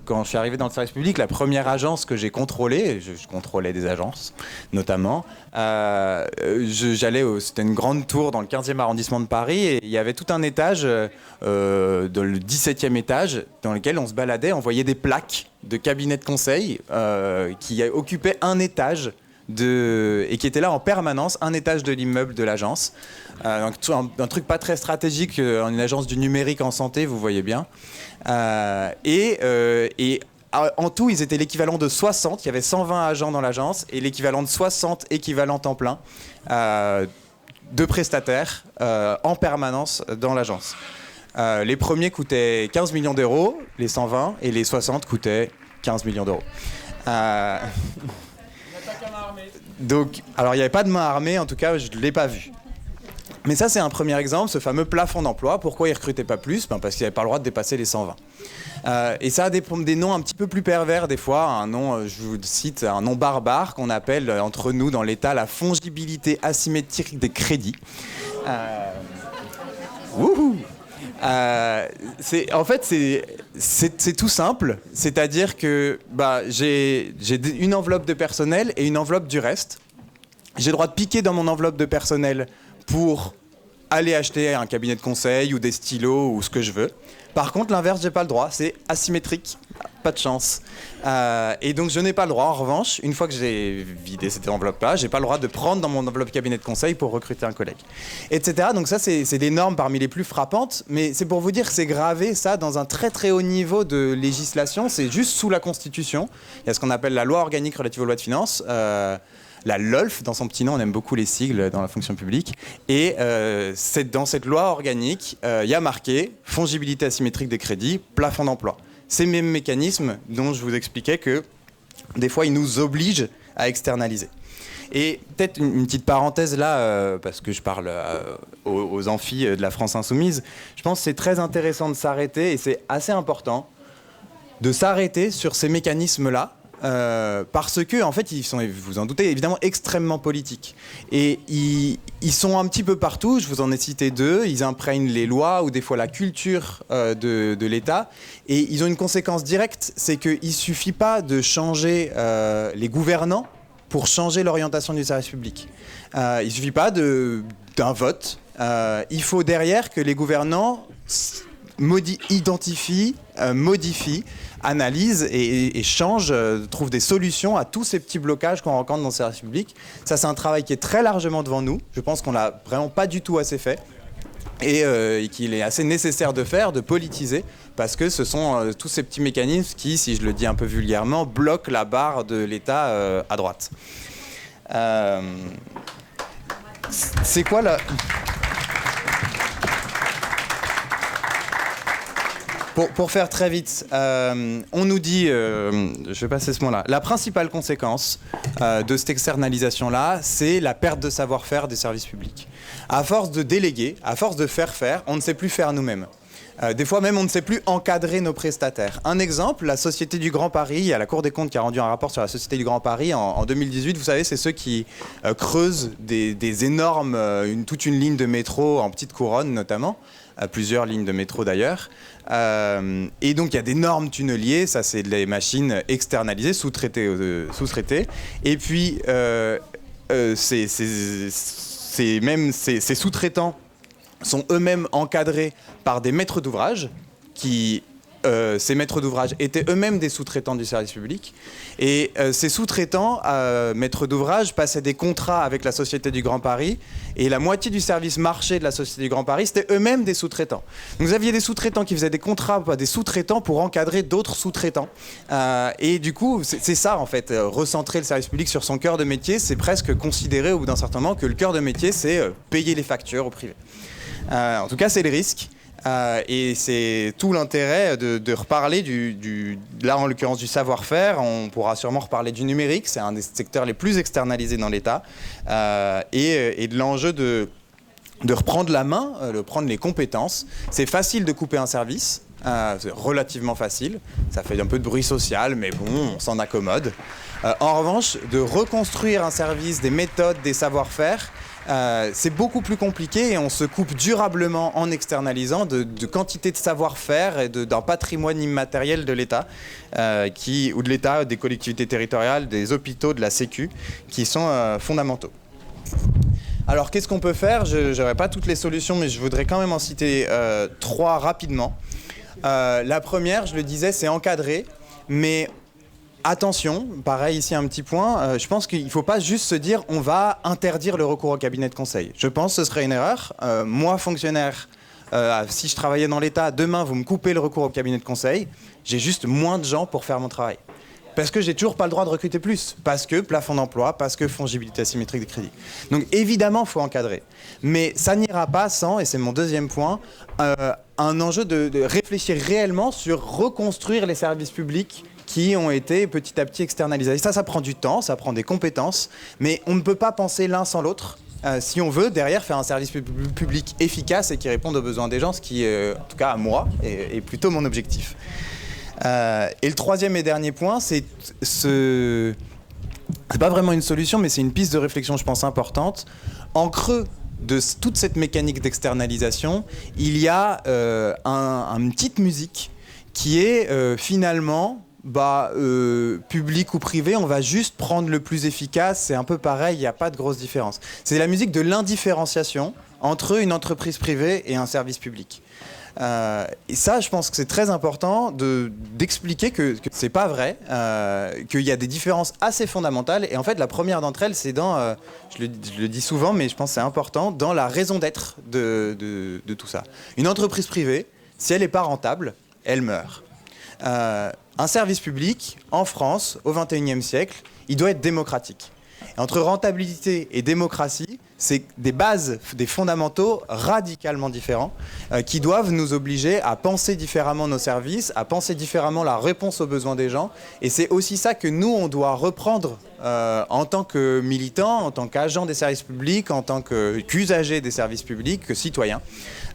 quand je suis arrivé dans le service public. La première agence que j'ai contrôlée, je contrôlais des agences notamment, c'était une grande tour dans le 15e arrondissement de Paris et il y avait tout un étage, dans le 17e étage, dans lequel on se baladait, on voyait des plaques de cabinets de conseil qui occupaient un étage et qui était là en permanence, un étage de l'immeuble de l'agence. Un truc pas très stratégique, une agence du numérique en santé, vous voyez bien. Et en tout, ils étaient l'équivalent de 60. Il y avait 120 agents dans l'agence et l'équivalent de 60 équivalents temps plein de prestataires en permanence dans l'agence. Les premiers coûtaient 15 millions d'euros, les 120, et les 60 coûtaient 15 millions d'euros. Donc, alors il n'y avait pas de main armée, en tout cas je ne l'ai pas vu. Mais ça c'est un premier exemple, ce fameux plafond d'emploi. Pourquoi ils ne recrutaient pas plus ? Parce qu'ils n'avaient pas le droit de dépasser les 120. Et ça a des noms un petit peu plus pervers des fois. Un nom, je vous cite, un nom barbare qu'on appelle entre nous dans l'État la fongibilité asymétrique des crédits. Wouhou ! C'est tout simple, c'est-à-dire que j'ai une enveloppe de personnel et une enveloppe du reste. J'ai le droit de piquer dans mon enveloppe de personnel pour aller acheter un cabinet de conseil ou des stylos ou ce que je veux. Par contre, l'inverse, j'ai pas le droit, c'est asymétrique, pas de chance. Et donc je n'ai pas le droit, en revanche, une fois que j'ai vidé cette enveloppe-là, j'ai pas le droit de prendre dans mon enveloppe cabinet de conseil pour recruter un collègue, etc. Donc ça, c'est des normes parmi les plus frappantes, mais c'est pour vous dire que c'est gravé, ça, dans un très très haut niveau de législation, c'est juste sous la Constitution. Il y a ce qu'on appelle la loi organique relative aux lois de finances, la LOLF, dans son petit nom, on aime beaucoup les sigles dans la fonction publique. Et dans cette loi organique, il y a marqué fongibilité asymétrique des crédits, plafond d'emploi. Ces mêmes mécanismes dont je vous expliquais que des fois, ils nous obligent à externaliser. Et peut-être une petite parenthèse là, parce que je parle aux amphis de la France Insoumise, je pense que c'est très intéressant de s'arrêter, et c'est assez important, de s'arrêter sur ces mécanismes-là, parce que en fait ils sont, vous vous en doutez, évidemment extrêmement politiques, et ils sont un petit peu partout. Je vous en ai cité 2. Ils imprègnent les lois ou des fois la culture de l'État, et ils ont une conséquence directe, c'est qu'il suffit pas de changer les gouvernants pour changer l'orientation du service public. Il suffit pas d'un vote. Il faut derrière que les gouvernants identifient, modifient, analysent et changent, trouvent des solutions à tous ces petits blocages qu'on rencontre dans le service public. Ça, c'est un travail qui est très largement devant nous. Je pense qu'on l'a vraiment pas du tout assez fait. Et qu'il est assez nécessaire de faire, de politiser, parce que ce sont tous ces petits mécanismes qui, si je le dis un peu vulgairement, bloquent la barre de l'État à droite. C'est quoi la... Pour faire très vite, on nous dit, je vais passer ce mot-là, la principale conséquence de cette externalisation-là, c'est la perte de savoir-faire des services publics. À force de déléguer, à force de faire, on ne sait plus faire nous-mêmes. Des fois même, on ne sait plus encadrer nos prestataires. Un exemple, la Société du Grand Paris, il y a la Cour des comptes qui a rendu un rapport sur la Société du Grand Paris en 2018. Vous savez, c'est ceux qui creusent des énormes, toute une ligne de métro en petite couronne notamment, plusieurs lignes de métro d'ailleurs. Et donc il y a d'énormes tunneliers, ça c'est des machines externalisées, sous-traitées. Et puis ces sous-traitants sont eux-mêmes encadrés par des maîtres d'ouvrage qui, ces maîtres d'ouvrage étaient eux-mêmes des sous-traitants du service public. Et ces sous-traitants, maîtres d'ouvrage, passaient des contrats avec la Société du Grand Paris, et la moitié du service marché de la Société du Grand Paris, c'était eux-mêmes des sous-traitants. Donc vous aviez des sous-traitants qui faisaient des contrats, des sous-traitants pour encadrer d'autres sous-traitants. Et du coup, c'est ça en fait, recentrer le service public sur son cœur de métier, c'est presque considérer au bout d'un certain moment que le cœur de métier, c'est payer les factures au privé. En tout cas, c'est le risque. Et c'est tout l'intérêt de reparler là en l'occurrence du savoir-faire. On pourra sûrement reparler du numérique, c'est un des secteurs les plus externalisés dans l'État, et de l'enjeu de reprendre la main, de prendre les compétences. C'est facile de couper un service, c'est relativement facile, ça fait un peu de bruit social, mais bon, on s'en accommode. En revanche, de reconstruire un service, des méthodes, des savoir-faire, c'est beaucoup plus compliqué, et on se coupe durablement en externalisant de quantité de savoir-faire et d'un patrimoine immatériel de l'État, ou de l'État, des collectivités territoriales, des hôpitaux, de la Sécu, qui sont fondamentaux. Alors qu'est-ce qu'on peut faire ? Je n'aurai pas toutes les solutions, mais je voudrais quand même en citer 3 rapidement. La première, je le disais, c'est encadrer, mais attention, pareil ici un petit point, je pense qu'il ne faut pas juste se dire on va interdire le recours au cabinet de conseil. Je pense que ce serait une erreur. Moi, fonctionnaire, si je travaillais dans l'État, demain vous me coupez le recours au cabinet de conseil, j'ai juste moins de gens pour faire mon travail. Parce que j'ai toujours pas le droit de recruter plus, parce que plafond d'emploi, parce que fongibilité asymétrique des crédits. Donc évidemment, il faut encadrer. Mais ça n'ira pas sans, et c'est mon deuxième point, un enjeu de réfléchir réellement sur reconstruire les services publics qui ont été petit à petit externalisés. Ça prend du temps, ça prend des compétences, mais on ne peut pas penser l'un sans l'autre. Si on veut derrière faire un service public efficace et qui réponde aux besoins des gens, ce qui, en tout cas à moi, est plutôt mon objectif. Et le troisième et dernier point, c'est pas vraiment une solution, mais c'est une piste de réflexion, je pense, importante. En creux de toute cette mécanique d'externalisation, il y a une petite musique qui est finalement... public ou privé, on va juste prendre le plus efficace, c'est un peu pareil, il n'y a pas de grosse différence. C'est la musique de l'indifférenciation entre une entreprise privée et un service public. Et ça, je pense que c'est très important d'expliquer que c'est pas vrai, qu'il y a des différences assez fondamentales. Et en fait, la première d'entre elles, c'est dans, je le dis souvent, mais je pense que c'est important, dans la raison d'être de tout ça. Une entreprise privée, si elle n'est pas rentable, elle meurt. Un service public, en France, au XXIe siècle, il doit être démocratique. Et entre rentabilité et démocratie, c'est des bases, des fondamentaux radicalement différents qui doivent nous obliger à penser différemment nos services, à penser différemment la réponse aux besoins des gens. Et c'est aussi ça que nous, on doit reprendre en tant que militants, en tant qu'agents des services publics, en tant qu'usagers des services publics, que citoyens.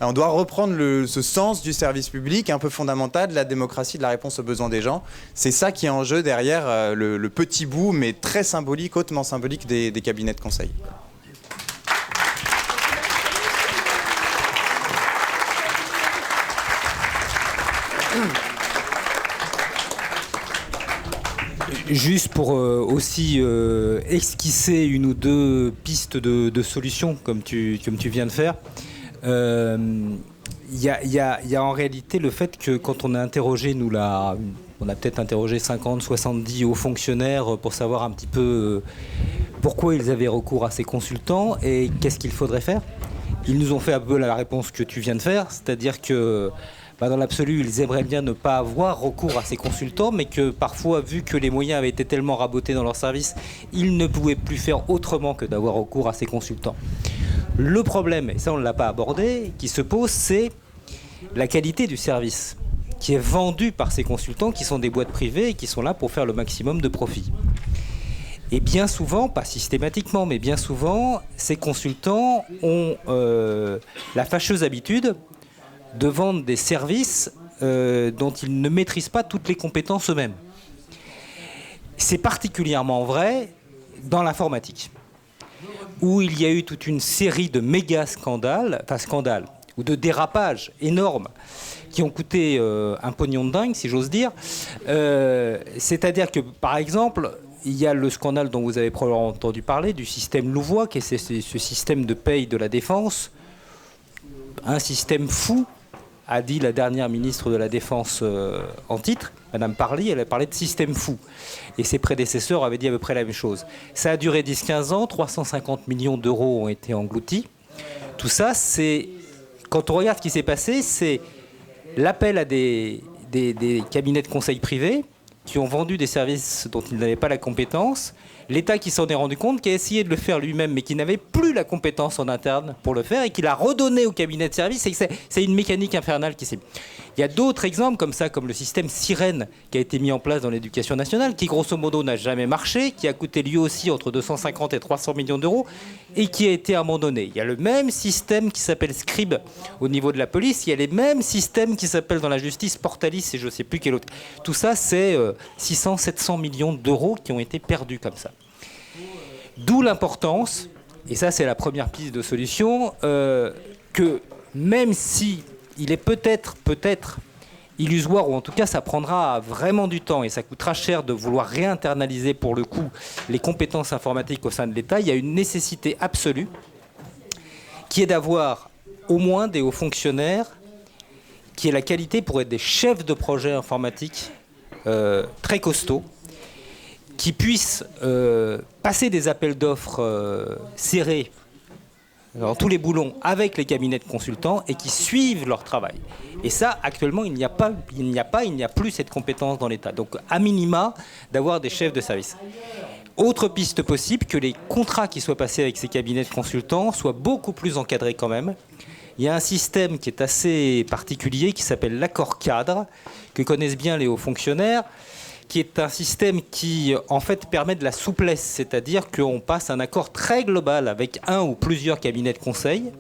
On doit reprendre ce sens du service public un peu fondamental, de la démocratie, de la réponse aux besoins des gens. C'est ça qui est en jeu derrière le petit bout, mais très symbolique, hautement symbolique des cabinets de conseil. Juste pour aussi esquisser une ou deux pistes de solutions, comme tu viens de faire, il y a en réalité le fait que quand on a interrogé, on a peut-être interrogé 50, 70 hauts fonctionnaires pour savoir un petit peu pourquoi ils avaient recours à ces consultants et qu'est-ce qu'il faudrait faire. Ils nous ont fait un peu la réponse que tu viens de faire, c'est-à-dire que dans l'absolu, ils aimeraient bien ne pas avoir recours à ces consultants, mais que parfois, vu que les moyens avaient été tellement rabotés dans leur service, ils ne pouvaient plus faire autrement que d'avoir recours à ces consultants. Le problème, et ça on ne l'a pas abordé, qui se pose, c'est la qualité du service qui est vendu par ces consultants, qui sont des boîtes privées et qui sont là pour faire le maximum de profit. Et bien souvent, pas systématiquement, mais bien souvent, ces consultants ont la fâcheuse habitude de vendre des services dont ils ne maîtrisent pas toutes les compétences eux-mêmes. C'est particulièrement vrai dans l'informatique, où il y a eu toute une série de méga scandales, ou de dérapages énormes, qui ont coûté un pognon de dingue, si j'ose dire. C'est-à-dire que, par exemple, il y a le scandale dont vous avez probablement entendu parler, du système Louvois, qui est ce système de paye de la Défense, un système fou, a dit la dernière ministre de la Défense en titre, Madame Parly, elle a parlé de système fou. Et ses prédécesseurs avaient dit à peu près la même chose. Ça a duré 10-15 ans, 350 millions d'euros ont été engloutis. Tout ça, c'est, quand on regarde ce qui s'est passé, c'est l'appel à des cabinets de conseil privés qui ont vendu des services dont ils n'avaient pas la compétence, l'État qui s'en est rendu compte, qui a essayé de le faire lui-même, mais qui n'avait plus la compétence en interne pour le faire, et qui l'a redonné au cabinet de service. C'est une mécanique infernale qui s'est... Il y a d'autres exemples comme ça, comme le système Sirène qui a été mis en place dans l'éducation nationale, qui grosso modo n'a jamais marché, qui a coûté lui aussi entre 250 et 300 millions d'euros, et qui a été abandonné. Il y a le même système qui s'appelle Scribe au niveau de la police, il y a les mêmes systèmes qui s'appellent dans la justice Portalis et je ne sais plus quel autre. Tout ça, c'est 600-700 millions d'euros qui ont été perdus comme ça. D'où l'importance, et ça c'est la première piste de solution, que même si il est peut-être illusoire, ou en tout cas ça prendra vraiment du temps et ça coûtera cher de vouloir réinternaliser pour le coup les compétences informatiques au sein de l'État, il y a une nécessité absolue qui est d'avoir au moins des hauts fonctionnaires qui aient la qualité pour être des chefs de projet informatiques très costauds, qui puissent passer des appels d'offres serrés dans tous les boulons avec les cabinets de consultants et qui suivent leur travail. Et ça, actuellement, il n'y a plus cette compétence dans l'État. Donc, à minima, d'avoir des chefs de service. Autre piste possible, que les contrats qui soient passés avec ces cabinets de consultants soient beaucoup plus encadrés quand même. Il y a un système qui est assez particulier qui s'appelle l'accord cadre, que connaissent bien les hauts fonctionnaires, qui est un système qui, en fait, permet de la souplesse, c'est-à-dire qu'on passe un accord très global avec un ou plusieurs cabinets de conseil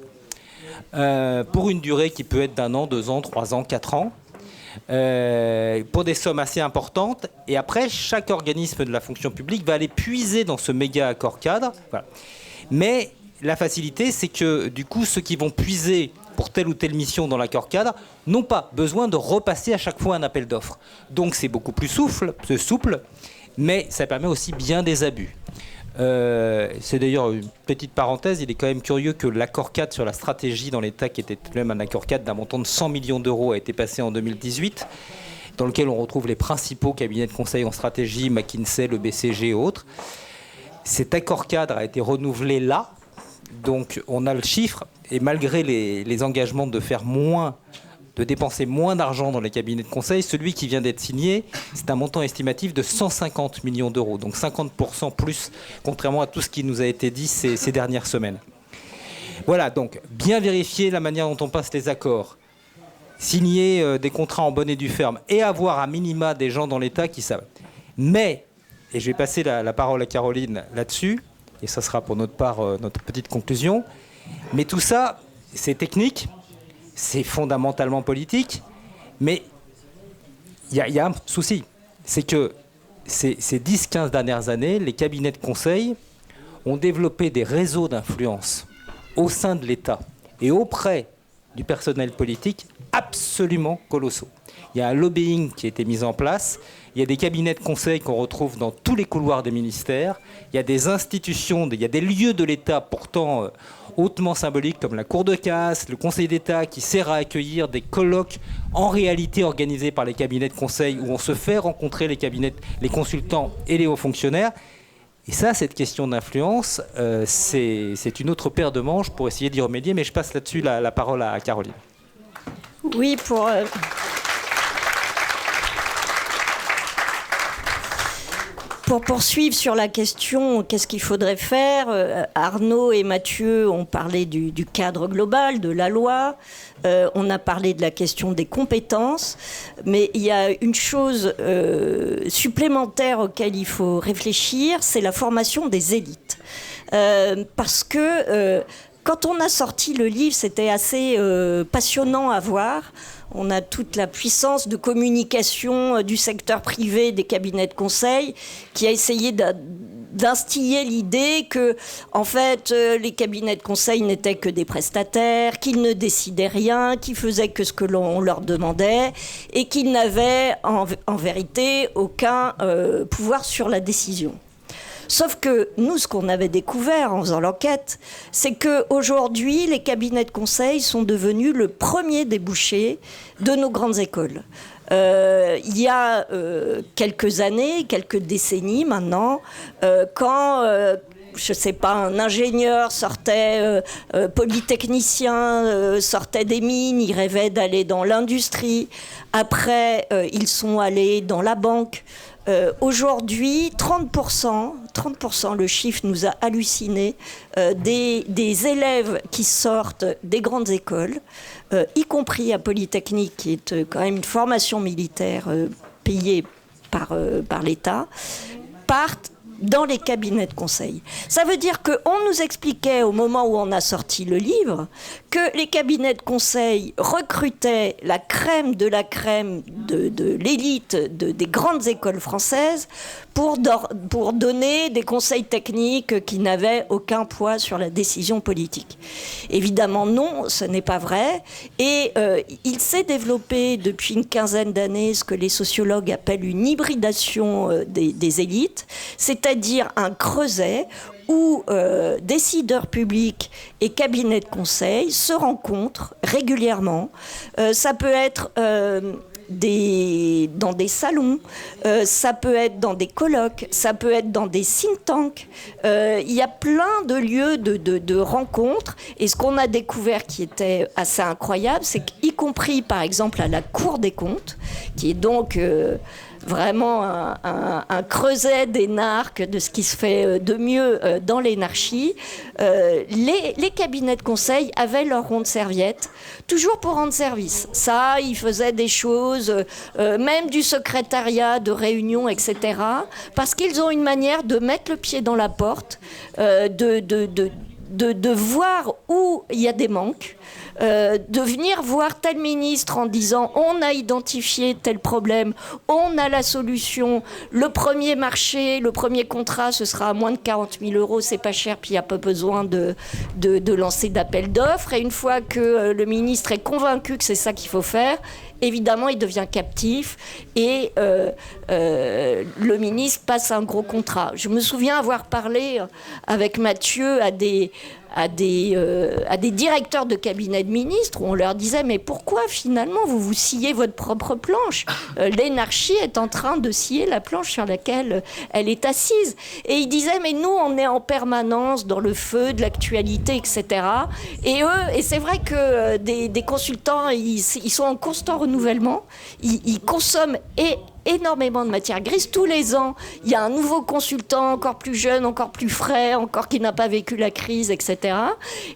pour une durée qui peut être d'1 an, 2 ans, 3 ans, 4 ans, pour des sommes assez importantes. Et après, chaque organisme de la fonction publique va aller puiser dans ce méga accord cadre. Voilà. Mais la facilité, c'est que, du coup, ceux qui vont puiser pour telle ou telle mission dans l'accord cadre, n'ont pas besoin de repasser à chaque fois un appel d'offres. Donc c'est beaucoup plus souple, mais ça permet aussi bien des abus. C'est d'ailleurs une petite parenthèse, il est quand même curieux que l'accord cadre sur la stratégie dans l'État, qui était même un accord cadre d'un montant de 100 millions d'euros, a été passé en 2018, dans lequel on retrouve les principaux cabinets de conseil en stratégie, McKinsey, le BCG et autres. Cet accord cadre a été renouvelé là, donc on a le chiffre, et malgré les engagements de faire moins de dépenser moins d'argent dans les cabinets de conseil. Celui qui vient d'être signé, c'est un montant estimatif de 150 millions d'euros, donc 50% plus, contrairement à tout ce qui nous a été dit ces dernières semaines. Voilà, donc bien vérifier la manière dont on passe les accords, signer des contrats en bonne et due ferme et avoir à minima des gens dans l'État qui savent. Mais, et je vais passer la parole à Caroline là-dessus, et ça sera pour notre part notre petite conclusion, mais tout ça, c'est technique, c'est fondamentalement politique, mais il y a un souci, c'est que ces 10-15 dernières années, les cabinets de conseil ont développé des réseaux d'influence au sein de l'État et auprès du personnel politique absolument colossaux. Il y a un lobbying qui a été mis en place, il y a des cabinets de conseil qu'on retrouve dans tous les couloirs des ministères, il y a des institutions, il y a des lieux de l'État pourtant hautement symboliques comme la Cour de casse, le Conseil d'État qui sert à accueillir des colloques en réalité organisés par les cabinets de conseil où on se fait rencontrer les consultants et les hauts fonctionnaires. Et ça, cette question d'influence, c'est une autre paire de manches pour essayer d'y remédier, mais je passe là-dessus la parole à Caroline. Oui, pour poursuivre sur la question, qu'est-ce qu'il faudrait faire ? Arnaud et Mathieu ont parlé du cadre global, de la loi. On a parlé de la question des compétences. Mais il y a une chose supplémentaire auquel il faut réfléchir, c'est la formation des élites. Parce que quand on a sorti le livre, c'était assez passionnant à voir. On a toute la puissance de communication du secteur privé, des cabinets de conseil, qui a essayé d'instiller l'idée que, en fait, les cabinets de conseil n'étaient que des prestataires, qu'ils ne décidaient rien, qu'ils faisaient que ce que l'on leur demandait, et qu'ils n'avaient en vérité aucun pouvoir sur la décision. Sauf que nous, ce qu'on avait découvert en faisant l'enquête, c'est qu'aujourd'hui, les cabinets de conseil sont devenus le premier débouché de nos grandes écoles. Il y a quelques années, quelques décennies maintenant, quand... je sais pas, un ingénieur sortait, polytechnicien, sortait des mines, il rêvait d'aller dans l'industrie. Après, ils sont allés dans la banque. Aujourd'hui, 30%, le chiffre nous a halluciné, des élèves qui sortent des grandes écoles, y compris à Polytechnique, qui est quand même une formation militaire payée par l'État, partent dans les cabinets de conseil. Ça veut dire qu'on nous expliquait au moment où on a sorti le livre que les cabinets de conseil recrutaient la crème de l'élite des grandes écoles françaises pour donner des conseils techniques qui n'avaient aucun poids sur la décision politique. Évidemment non, ce n'est pas vrai. Et il s'est développé depuis une quinzaine d'années ce que les sociologues appellent une hybridation des élites, c'est-à-dire un creuset où décideurs publics et cabinets de conseil se rencontrent régulièrement. Ça peut être dans des salons, ça peut être dans des colloques, ça peut être dans des think tanks. Il y a plein de lieux de rencontres. Et ce qu'on a découvert qui était assez incroyable, c'est qu'y compris par exemple à la Cour des comptes, qui est donc... vraiment un creuset d'énarques de ce qui se fait de mieux dans l'énarchie. Les cabinets de conseil avaient leur rond de serviette, toujours pour rendre service. Ça, ils faisaient des choses, même du secrétariat, de réunions, etc., parce qu'ils ont une manière de mettre le pied dans la porte, de voir où il y a des manques, de venir voir tel ministre en disant on a identifié tel problème, on a la solution, le premier marché, le premier contrat, ce sera à moins de 40 000 euros, c'est pas cher, puis il n'y a pas besoin de lancer d'appel d'offres. Et une fois que le ministre est convaincu que c'est ça qu'il faut faire, évidemment, il devient captif et le ministre passe un gros contrat. Je me souviens avoir parlé avec Mathieu à des directeurs de cabinet de ministres où on leur disait mais pourquoi finalement vous sciez votre propre planche, l'énarchie est en train de scier la planche sur laquelle elle est assise, et ils disaient mais nous on est en permanence dans le feu de l'actualité, etc. Et c'est vrai que des consultants ils sont en constant renouvellement, ils consomment énormément de matière grise. Tous les ans, il y a un nouveau consultant, encore plus jeune, encore plus frais, encore qui n'a pas vécu la crise, etc.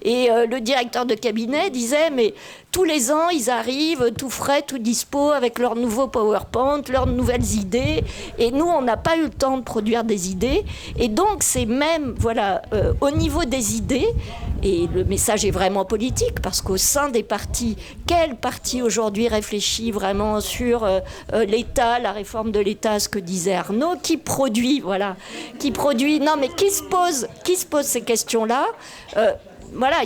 Et le directeur de cabinet disait, mais tous les ans, ils arrivent tout frais, tout dispo, avec leurs nouveaux PowerPoint, leurs nouvelles idées. Et nous, on n'a pas eu le temps de produire des idées. Et donc, c'est même, voilà, au niveau des idées, et le message est vraiment politique, parce qu'au sein des partis, quel parti aujourd'hui réfléchit vraiment sur l'État, la réforme de l'État, ce que disait Arnaud, qui produit, non mais qui se pose ces questions-là, voilà,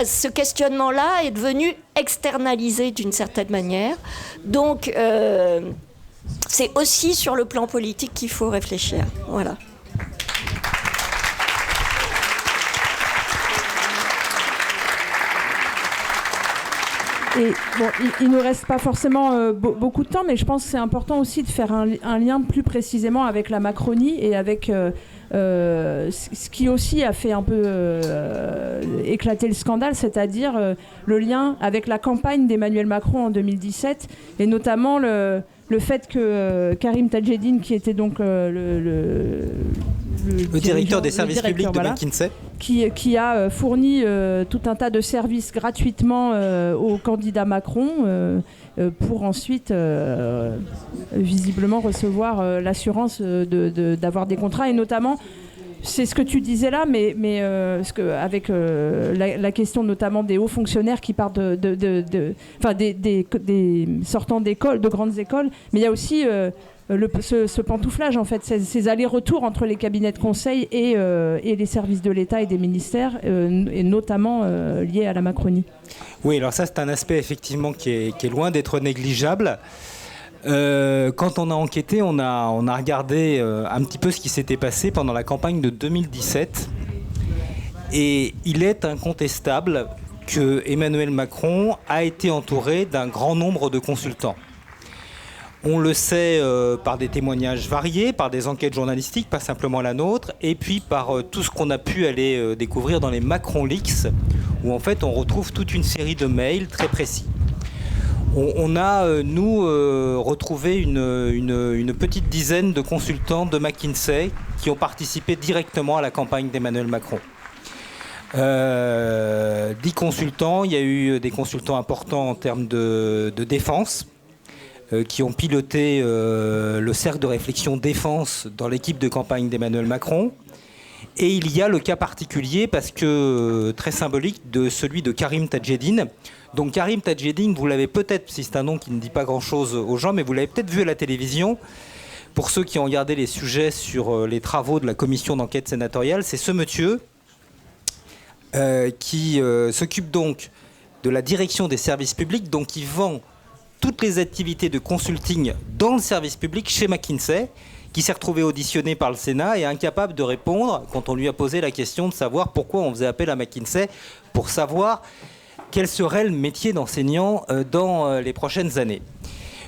ce questionnement-là est devenu externalisé d'une certaine manière, donc c'est aussi sur le plan politique qu'il faut réfléchir, voilà. Et bon, il ne nous reste pas forcément beaucoup de temps, mais je pense que c'est important aussi de faire un lien plus précisément avec la Macronie et avec ce qui aussi a fait un peu éclater le scandale, c'est-à-dire le lien avec la campagne d'Emmanuel Macron en 2017, et notamment le fait que Karim Tadjeddine, qui était donc le directeur des services publics de McKinsey, qui a fourni tout un tas de services gratuitement au candidat Macron pour ensuite visiblement recevoir l'assurance d'avoir des contrats, et notamment c'est ce que tu disais là, mais avec la question notamment des hauts fonctionnaires qui partent des sortants d'écoles, de grandes écoles, mais il y a aussi ce pantouflage, en fait, ces allers-retours entre les cabinets de conseil et les services de l'État et des ministères, et notamment liés à la Macronie. Oui, alors ça, c'est un aspect effectivement qui est loin d'être négligeable. Quand on a enquêté, on a regardé un petit peu ce qui s'était passé pendant la campagne de 2017, et il est incontestable que Emmanuel Macron a été entouré d'un grand nombre de consultants. On le sait par des témoignages variés, par des enquêtes journalistiques, pas simplement la nôtre, et puis par tout ce qu'on a pu aller découvrir dans les Macron Leaks, où en fait on retrouve toute une série de mails très précis. On a, retrouvé une petite dizaine de consultants de McKinsey qui ont participé directement à la campagne d'Emmanuel Macron. 10 consultants, il y a eu des consultants importants en termes de défense, qui ont piloté le cercle de réflexion défense dans l'équipe de campagne d'Emmanuel Macron. Et il y a le cas particulier, parce que très symbolique, de celui de Karim Tadjeddine. Donc Karim Tadjeddine, vous l'avez peut-être, si c'est un nom qui ne dit pas grand-chose aux gens, mais vous l'avez peut-être vu à la télévision. Pour ceux qui ont regardé les sujets sur les travaux de la commission d'enquête sénatoriale, c'est ce monsieur qui s'occupe donc de la direction des services publics, donc il vend toutes les activités de consulting dans le service public chez McKinsey, qui s'est retrouvé auditionné par le Sénat et incapable de répondre quand on lui a posé la question de savoir pourquoi on faisait appel à McKinsey pour savoir quel serait le métier d'enseignant dans les prochaines années.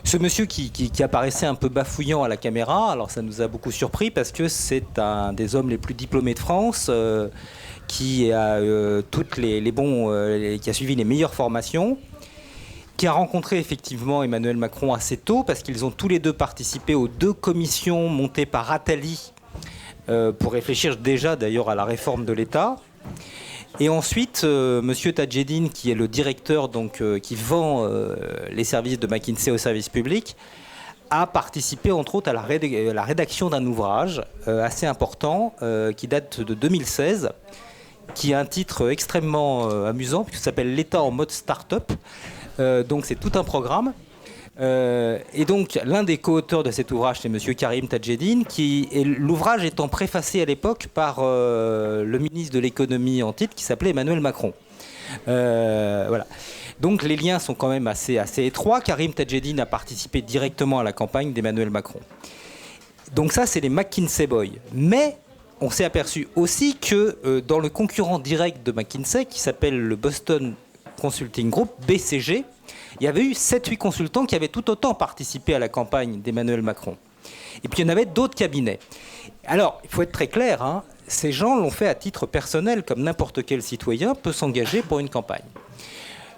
Ce monsieur qui apparaissait un peu bafouillant à la caméra, alors ça nous a beaucoup surpris parce que c'est un des hommes les plus diplômés de France, qui a qui a suivi les meilleures formations, qui a rencontré effectivement Emmanuel Macron assez tôt, parce qu'ils ont tous les deux participé aux 2 commissions montées par Attali pour réfléchir déjà d'ailleurs à la réforme de l'État. Et ensuite, monsieur Tadjeddine, qui est le directeur donc, qui vend les services de McKinsey au service public, a participé entre autres à la rédaction d'un ouvrage assez important qui date de 2016, qui a un titre extrêmement amusant, qui s'appelle « L'État en mode start-up ». Donc c'est tout un programme. Et donc l'un des co-auteurs de cet ouvrage, c'est monsieur Karim Tadjeddine, l'ouvrage étant préfacé à l'époque par le ministre de l'économie en titre, qui s'appelait Emmanuel Macron. Voilà. Donc les liens sont quand même assez étroits. Karim Tadjedine a participé directement à la campagne d'Emmanuel Macron. Donc ça, c'est les McKinsey Boys. Mais on s'est aperçu aussi que dans le concurrent direct de McKinsey, qui s'appelle le Boston Consulting Group, BCG, il y avait eu 7-8 consultants qui avaient tout autant participé à la campagne d'Emmanuel Macron. Et puis il y en avait d'autres cabinets. Alors, il faut être très clair, hein, ces gens l'ont fait à titre personnel, comme n'importe quel citoyen peut s'engager pour une campagne.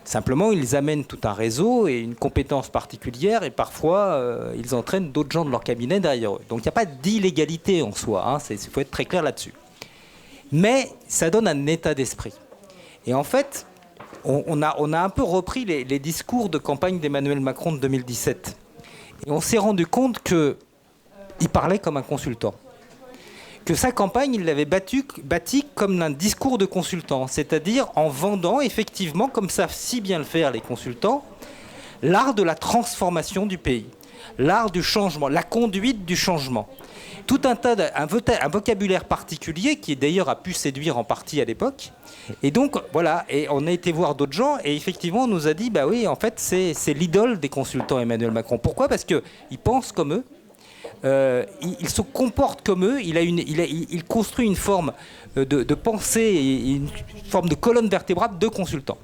Simplement, ils amènent tout un réseau et une compétence particulière et parfois, ils entraînent d'autres gens de leur cabinet derrière eux. Donc, il n'y a pas d'illégalité en soi. Hein, il faut être très clair là-dessus. Mais ça donne un état d'esprit. Et en fait, on a un peu repris les discours de campagne d'Emmanuel Macron de 2017. Et on s'est rendu compte qu'il parlait comme un consultant. Que sa campagne, il l'avait bâtie comme un discours de consultant, c'est-à-dire en vendant effectivement, comme savent si bien le faire les consultants, l'art de la transformation du pays, l'art du changement, la conduite du changement. Tout un vocabulaire particulier qui d'ailleurs a pu séduire en partie à l'époque. Et donc voilà, et on a été voir d'autres gens et effectivement on nous a dit, bah oui, en fait c'est l'idole des consultants Emmanuel Macron. Pourquoi ? Parce qu'ils pensent comme eux. Il se comporte comme eux, il construit une forme de pensée et une forme de colonne vertébrale de consultants.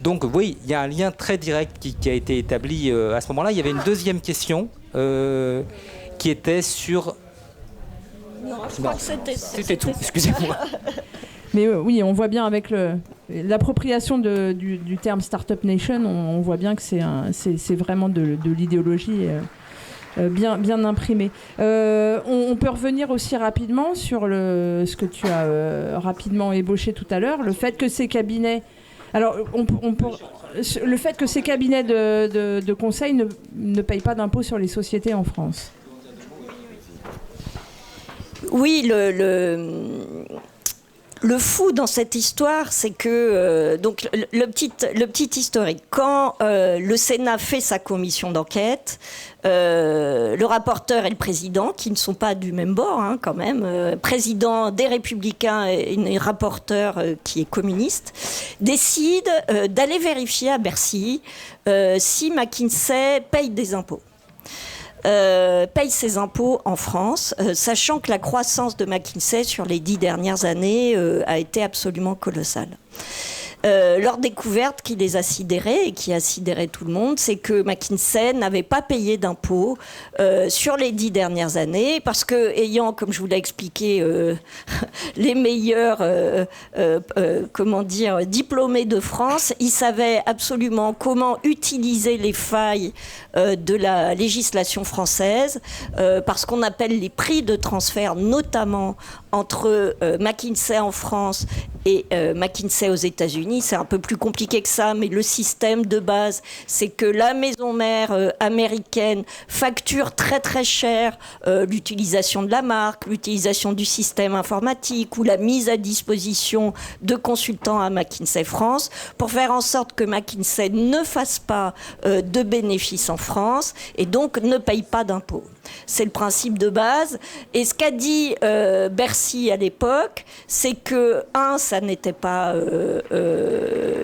Donc oui, il y a un lien très direct qui a été établi à ce moment-là. Il y avait une deuxième question qui était sur... Non, je crois que c'était tout, excusez-moi. Mais oui, on voit bien avec l'appropriation du terme Startup Nation, on voit bien que c'est vraiment de l'idéologie... bien imprimé. On peut revenir aussi rapidement sur ce que tu as rapidement ébauché tout à l'heure, le fait que ces cabinets, le fait que ces cabinets de conseil ne payent pas d'impôts sur les sociétés en France. Oui, le fou dans cette histoire, c'est que donc le petit historique. Quand le Sénat fait sa commission d'enquête, le rapporteur et le président, qui ne sont pas du même bord, hein, quand même, président des Républicains et rapporteur qui est communiste, décident d'aller vérifier à Bercy si McKinsey paye des impôts. Paye ses impôts en France, sachant que la croissance de McKinsey sur les 10 dernières années a été absolument colossale. Leur découverte qui les a sidérés et qui a sidéré tout le monde, c'est que McKinsey n'avait pas payé d'impôts sur les 10 dernières années parce que, ayant, comme je vous l'ai expliqué, les meilleurs diplômés de France, ils savaient absolument comment utiliser les failles de la législation française parce qu'on appelle les prix de transfert, notamment entre McKinsey en France et McKinsey aux États-Unis. C'est un peu plus compliqué que ça, mais le système de base, c'est que la maison mère américaine facture très très cher l'utilisation de la marque, l'utilisation du système informatique ou la mise à disposition de consultants à McKinsey France pour faire en sorte que McKinsey ne fasse pas de bénéfices en France et donc ne paye pas d'impôts. C'est le principe de base. Et ce qu'a dit Bercy à l'époque, c'est que, ça n'était pas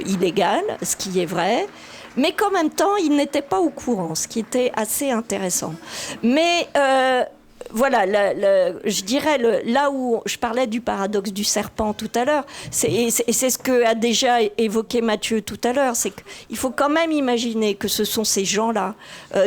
illégal, ce qui est vrai, mais qu'en même temps, ils n'étaient pas au courant, ce qui était assez intéressant. Mais voilà, je dirais, là où je parlais du paradoxe du serpent tout à l'heure, c'est ce que a déjà évoqué Mathieu tout à l'heure, c'est qu'il faut quand même imaginer que ce sont ces gens-là.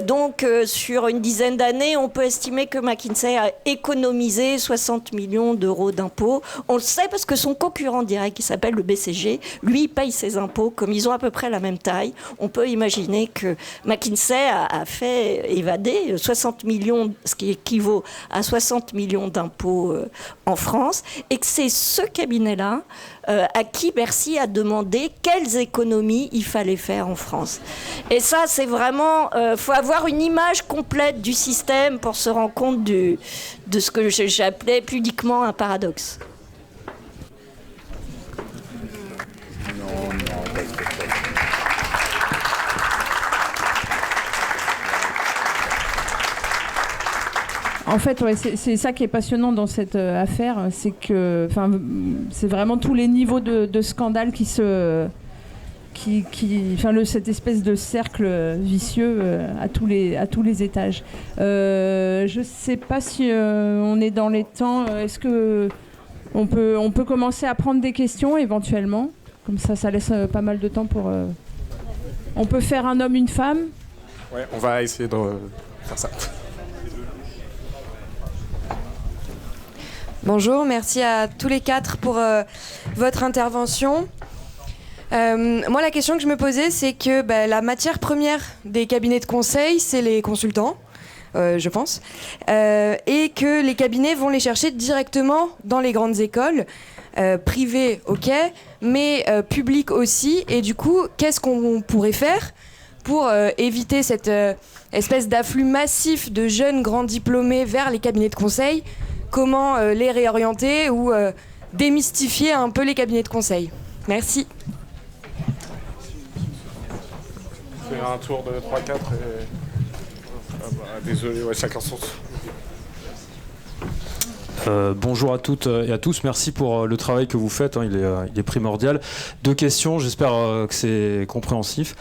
Donc, sur une dizaine d'années, on peut estimer que McKinsey a économisé 60 millions d'euros d'impôts. On le sait parce que son concurrent direct, qui s'appelle le BCG, lui, paye ses impôts. Comme ils ont à peu près la même taille, on peut imaginer que McKinsey a fait évader 60 millions, ce qui équivaut à 60 millions d'impôts en France, et que c'est ce cabinet-là à qui Bercy a demandé quelles économies il fallait faire en France. Et ça, c'est vraiment... faut avoir une image complète du système pour se rendre compte de ce que j'appelais pudiquement un paradoxe. En fait, ouais, c'est ça qui est passionnant dans cette affaire, c'est que, c'est vraiment tous les niveaux de scandale qui se cette espèce de cercle vicieux à tous les étages. Je ne sais pas si on est dans les temps. Est-ce que on peut commencer à prendre des questions éventuellement? Comme ça laisse pas mal de temps pour... On peut faire un homme, une femme? Ouais, on va essayer de faire ça. Bonjour, merci à tous les quatre pour votre intervention. Moi, la question que je me posais, c'est que la matière première des cabinets de conseil, c'est les consultants, je pense, et que les cabinets vont les chercher directement dans les grandes écoles, privées, ok, mais publiques aussi. Et du coup, qu'est-ce qu'on pourrait faire pour éviter cette espèce d'afflux massif de jeunes grands diplômés vers les cabinets de conseil? Comment les réorienter ou démystifier un peu les cabinets de conseil? Merci. On fait un tour de 3-4 et... désolé, ouais, chacun son tour. Bonjour à toutes et à tous, merci pour le travail que vous faites, hein, il est primordial. 2 questions, j'espère que c'est compréhensif.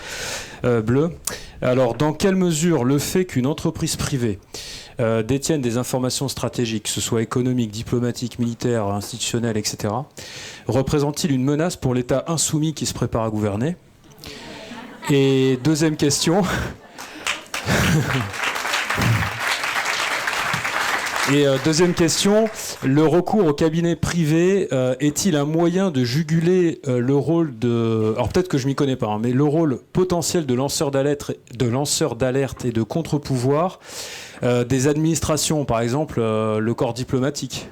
Bleu, alors dans quelle mesure le fait qu'une entreprise privée détienne des informations stratégiques, que ce soit économiques, diplomatiques, militaires, institutionnelles, etc., représente-t-il une menace pour l'État insoumis qui se prépare à gouverner? Et deuxième question... Et deuxième question, le recours au cabinet privé est-il un moyen de juguler le rôle de... Alors peut-être que je m'y connais pas, hein, mais le rôle potentiel de lanceur d'alerte et de contre-pouvoir des administrations, par exemple le corps diplomatique.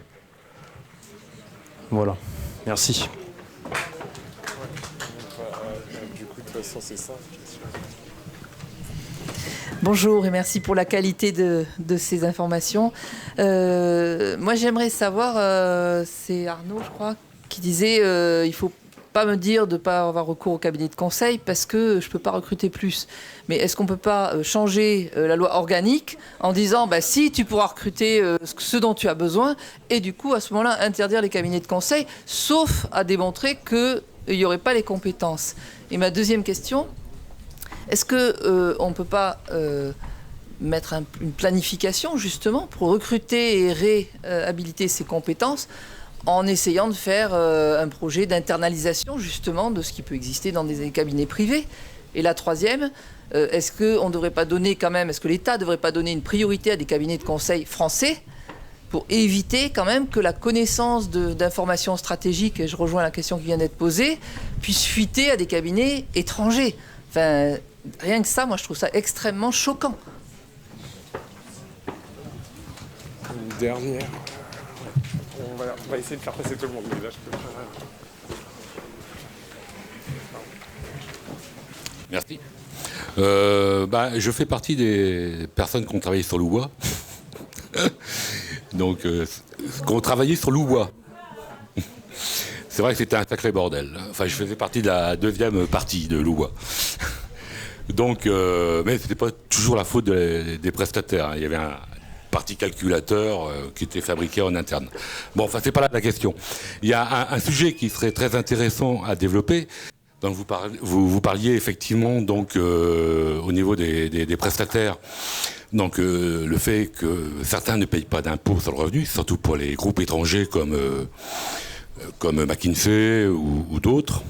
Voilà, merci. Du coup, de toute façon, c'est ça. Bonjour et merci pour la qualité de ces informations. Moi, j'aimerais savoir, c'est Arnaud, je crois, qui disait il ne faut pas me dire de ne pas avoir recours au cabinet de conseil parce que je ne peux pas recruter plus. Mais est-ce qu'on ne peut pas changer la loi organique en disant si, tu pourras recruter ce dont tu as besoin et du coup, à ce moment-là, interdire les cabinets de conseil, sauf à démontrer qu'il n'y aurait pas les compétences. Et ma deuxième question... Est-ce qu'on ne peut pas mettre une planification justement pour recruter et réhabiliter ces compétences en essayant de faire un projet d'internalisation justement de ce qui peut exister dans des cabinets privés? Et la troisième, est-ce qu'on ne devrait pas donner quand même, est-ce que l'État ne devrait pas donner une priorité à des cabinets de conseil français pour éviter quand même que la connaissance d'informations stratégiques, et je rejoins la question qui vient d'être posée, puisse fuiter à des cabinets étrangers? Enfin, rien que ça, moi, je trouve ça extrêmement choquant. Une dernière. On va essayer de faire passer tout le monde. Mais là, je peux pas... Merci. Je fais partie des personnes qui ont travaillé sur Louvois. Donc, qui ont travaillé sur Louvois. C'est vrai que c'était un sacré bordel. Enfin, je faisais partie de la deuxième partie de Louvois. Donc, mais c'était pas toujours la faute des prestataires. Il y avait un parti calculateur qui était fabriqué en interne. Bon, enfin, c'est pas là la question. Il y a un sujet qui serait très intéressant à développer. Donc, vous parliez effectivement donc au niveau des prestataires. Donc, le fait que certains ne payent pas d'impôts sur le revenu, surtout pour les groupes étrangers comme McKinsey ou d'autres.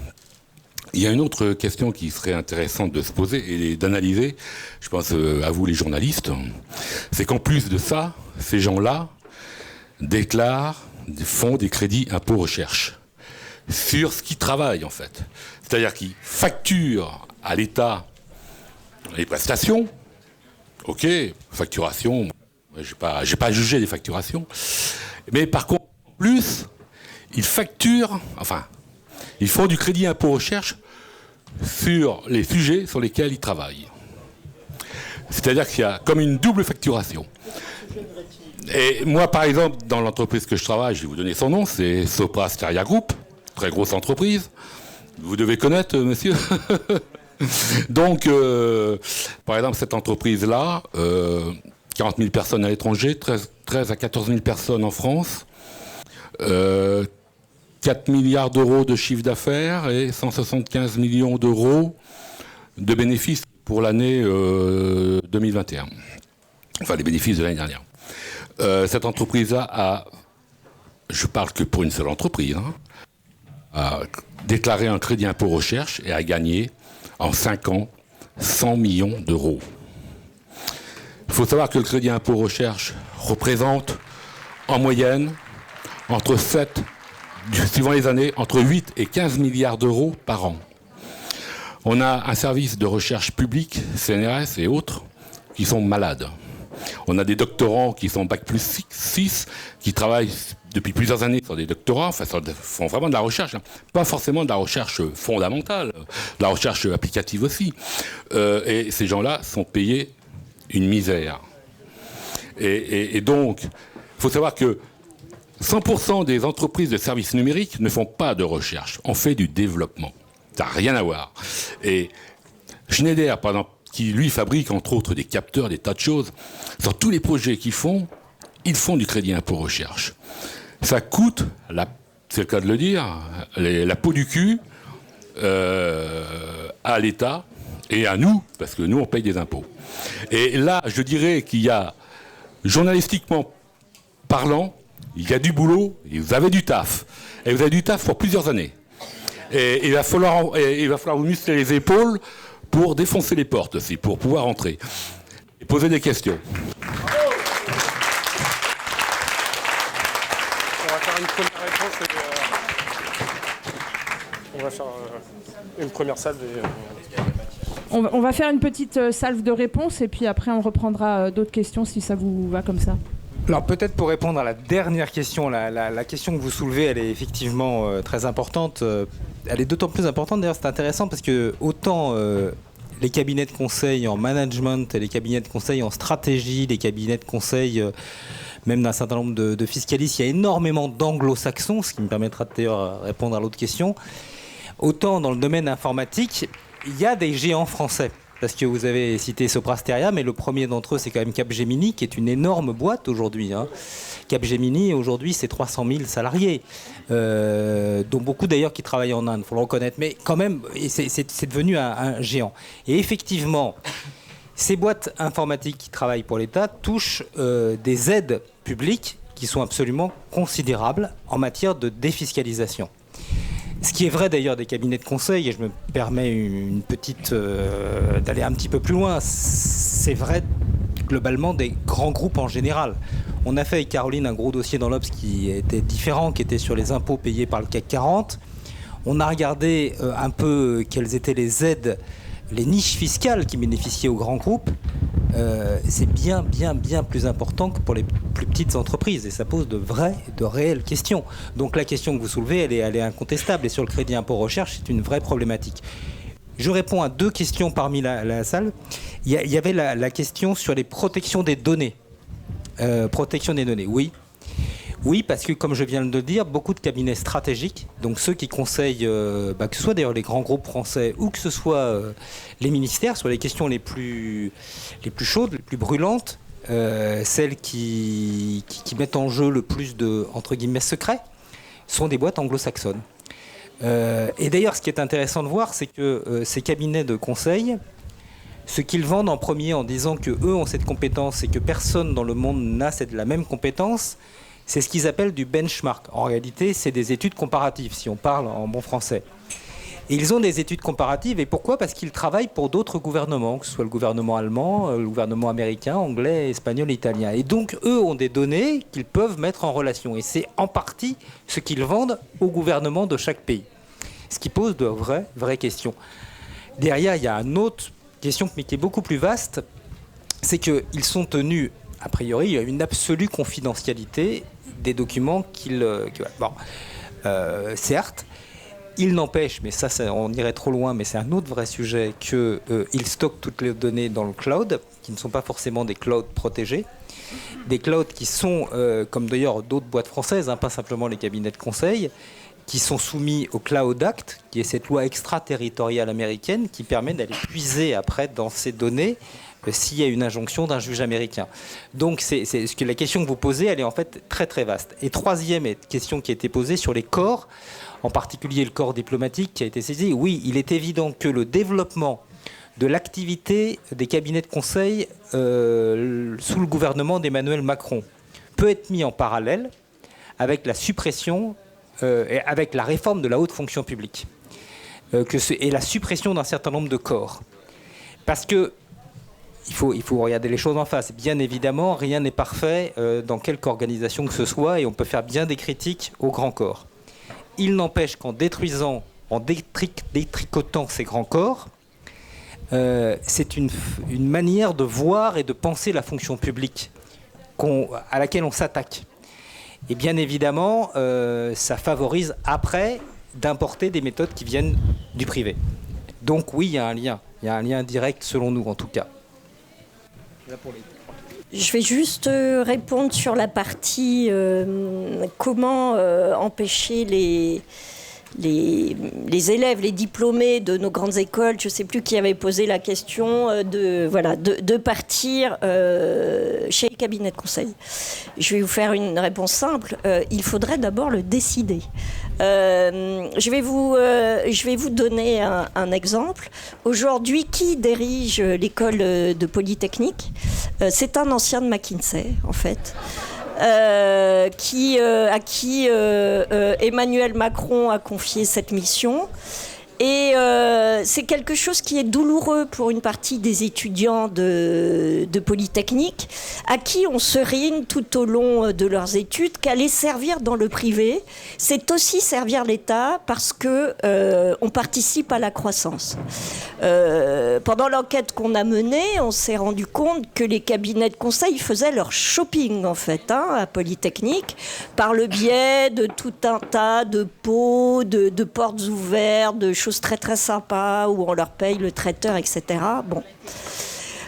Il y a une autre question qui serait intéressante de se poser et d'analyser, je pense à vous les journalistes, c'est qu'en plus de ça, ces gens-là font des crédits impôts recherche sur ce qu'ils travaillent en fait. C'est-à-dire qu'ils facturent à l'État les prestations, ok, facturation, j'ai pas à juger des facturations, mais par contre, en plus, ils facturent, ils font du crédit impôt recherche sur les sujets sur lesquels ils travaillent. C'est-à-dire qu'il y a comme une double facturation. Et moi, par exemple, dans l'entreprise que je travaille, je vais vous donner son nom, c'est Sopra Steria Group, très grosse entreprise. Vous devez connaître, monsieur. Donc, par exemple, cette entreprise-là, 40 000 personnes à l'étranger, 13 à 14 000 personnes en France, 15 4 milliards d'euros de chiffre d'affaires et 175 millions d'euros de bénéfices pour l'année 2021. Enfin, les bénéfices de l'année dernière. Cette entreprise-là a, je parle que pour une seule entreprise, a déclaré un crédit impôt recherche et a gagné en 5 ans 100 millions d'euros. Il faut savoir que le crédit impôt recherche représente en moyenne entre 7, suivant les années, entre 8 et 15 milliards d'euros par an. On a un service de recherche publique, CNRS et autres, qui sont malades. On a des doctorants qui sont Bac plus 6, qui travaillent depuis plusieurs années sur des doctorats, enfin, font vraiment de la recherche, pas forcément de la recherche fondamentale, de la recherche applicative aussi. Et ces gens-là sont payés une misère. Et donc, il faut savoir que 100% des entreprises de services numériques ne font pas de recherche, on fait du développement. Ça n'a rien à voir. Et Schneider, par exemple, qui lui fabrique entre autres des capteurs, des tas de choses, sur tous les projets qu'ils font, ils font du crédit impôt recherche. Ça coûte, c'est le cas de le dire, la peau du cul à l'État et à nous, parce que nous on paye des impôts. Et là, je dirais qu'il y a, journalistiquement parlant, il y a du boulot, et vous avez du taf. Et vous avez du taf pour plusieurs années. Et il va falloir vous muscler les épaules pour défoncer les portes aussi, pour pouvoir entrer. Et poser des questions. On va faire une première réponse et on va faire une première salve. On va faire une petite salve de réponses et puis après on reprendra d'autres questions si ça vous va comme ça. Alors peut-être pour répondre à la dernière question, la question que vous soulevez, elle est effectivement très importante. Elle est d'autant plus importante, d'ailleurs c'est intéressant parce que autant les cabinets de conseil en management, les cabinets de conseil en stratégie, les cabinets de conseil même d'un certain nombre de fiscalistes, il y a énormément d'anglo-saxons, ce qui me permettra d'ailleurs de répondre à l'autre question. Autant dans le domaine informatique, il y a des géants français. Parce que vous avez cité Soprasteria, mais le premier d'entre eux, c'est quand même Capgemini, qui est une énorme boîte aujourd'hui. Capgemini, aujourd'hui, c'est 300 000 salariés, dont beaucoup d'ailleurs qui travaillent en Inde, il faut le reconnaître. Mais quand même, c'est devenu un géant. Et effectivement, ces boîtes informatiques qui travaillent pour l'État touchent des aides publiques qui sont absolument considérables en matière de défiscalisation. Ce qui est vrai d'ailleurs des cabinets de conseil, et je me permets une petite d'aller un petit peu plus loin, c'est vrai globalement des grands groupes en général. On a fait avec Caroline un gros dossier dans l'Obs qui était différent, qui était sur les impôts payés par le CAC 40. On a regardé un peu quelles étaient les aides, les niches fiscales qui bénéficiaient aux grands groupes. C'est bien plus important que pour les plus petites entreprises et ça pose de réelles questions. Donc la question que vous soulevez, elle est incontestable et sur le crédit impôt recherche, c'est une vraie problématique. Je réponds à 2 questions parmi la salle. Il y avait la question sur les protections des données. Protection des données, oui. Oui, parce que comme je viens de le dire, beaucoup de cabinets stratégiques, donc ceux qui conseillent, que ce soit d'ailleurs les grands groupes français ou que ce soit les ministères sur les questions les plus chaudes, les plus brûlantes, celles qui mettent en jeu le plus de, entre guillemets, secrets, sont des boîtes anglo-saxonnes. Et d'ailleurs, ce qui est intéressant de voir, c'est que ces cabinets de conseil, ce qu'ils vendent en premier en disant qu'eux ont cette compétence et que personne dans le monde n'a la même compétence, c'est ce qu'ils appellent du benchmark. En réalité, c'est des études comparatives, si on parle en bon français. Et ils ont des études comparatives, et pourquoi ? Parce qu'ils travaillent pour d'autres gouvernements, que ce soit le gouvernement allemand, le gouvernement américain, anglais, espagnol, italien. Et donc, eux ont des données qu'ils peuvent mettre en relation. Et c'est en partie ce qu'ils vendent au gouvernement de chaque pays. Ce qui pose de vraies questions. Derrière, il y a une autre question qui est beaucoup plus vaste, c'est qu'ils sont tenus, a priori, à une absolue confidentialité des documents certes, il n'empêche, mais ça on irait trop loin, mais c'est un autre vrai sujet, qu'ils stockent toutes les données dans le cloud, qui ne sont pas forcément des clouds protégés, des clouds qui sont, comme d'ailleurs d'autres boîtes françaises, pas simplement les cabinets de conseil, qui sont soumis au Cloud Act, qui est cette loi extraterritoriale américaine qui permet d'aller puiser après dans ces données s'il y a une injonction d'un juge américain. Donc la question que vous posez, elle est en fait très très vaste. Et troisième question qui a été posée sur les corps, en particulier le corps diplomatique qui a été saisi. Oui, il est évident que le développement de l'activité des cabinets de conseil sous le gouvernement d'Emmanuel Macron peut être mis en parallèle avec la suppression et avec la réforme de la haute fonction publique et la suppression d'un certain nombre de corps. Parce que il faut regarder les choses en face. Bien évidemment, rien n'est parfait dans quelque organisation que ce soit et on peut faire bien des critiques aux grands corps. Il n'empêche qu'en détruisant, en détricotant ces grands corps, c'est une manière de voir et de penser la fonction publique à laquelle on s'attaque. Et bien évidemment, ça favorise après d'importer des méthodes qui viennent du privé. Donc oui, il y a un lien. Il y a un lien direct selon nous en tout cas. Je vais juste répondre sur la partie comment empêcher les élèves, les diplômés de nos grandes écoles, je ne sais plus qui avait posé la question, de partir chez les cabinets de conseil. Je vais vous faire une réponse simple. Il faudrait d'abord le décider. Je vais vous donner un exemple. Aujourd'hui, qui dirige l'école de Polytechnique ? C'est un ancien de McKinsey, en fait. À qui Emmanuel Macron a confié cette mission. Et c'est quelque chose qui est douloureux pour une partie des étudiants de Polytechnique, à qui on serine tout au long de leurs études qu'aller servir dans le privé, c'est aussi servir l'État parce que on participe à la croissance. Pendant l'enquête qu'on a menée, on s'est rendu compte que les cabinets de conseil faisaient leur shopping en fait à Polytechnique par le biais de tout un tas de pots, de portes ouvertes, de choses très très sympas où on leur paye le traiteur, etc. Bon.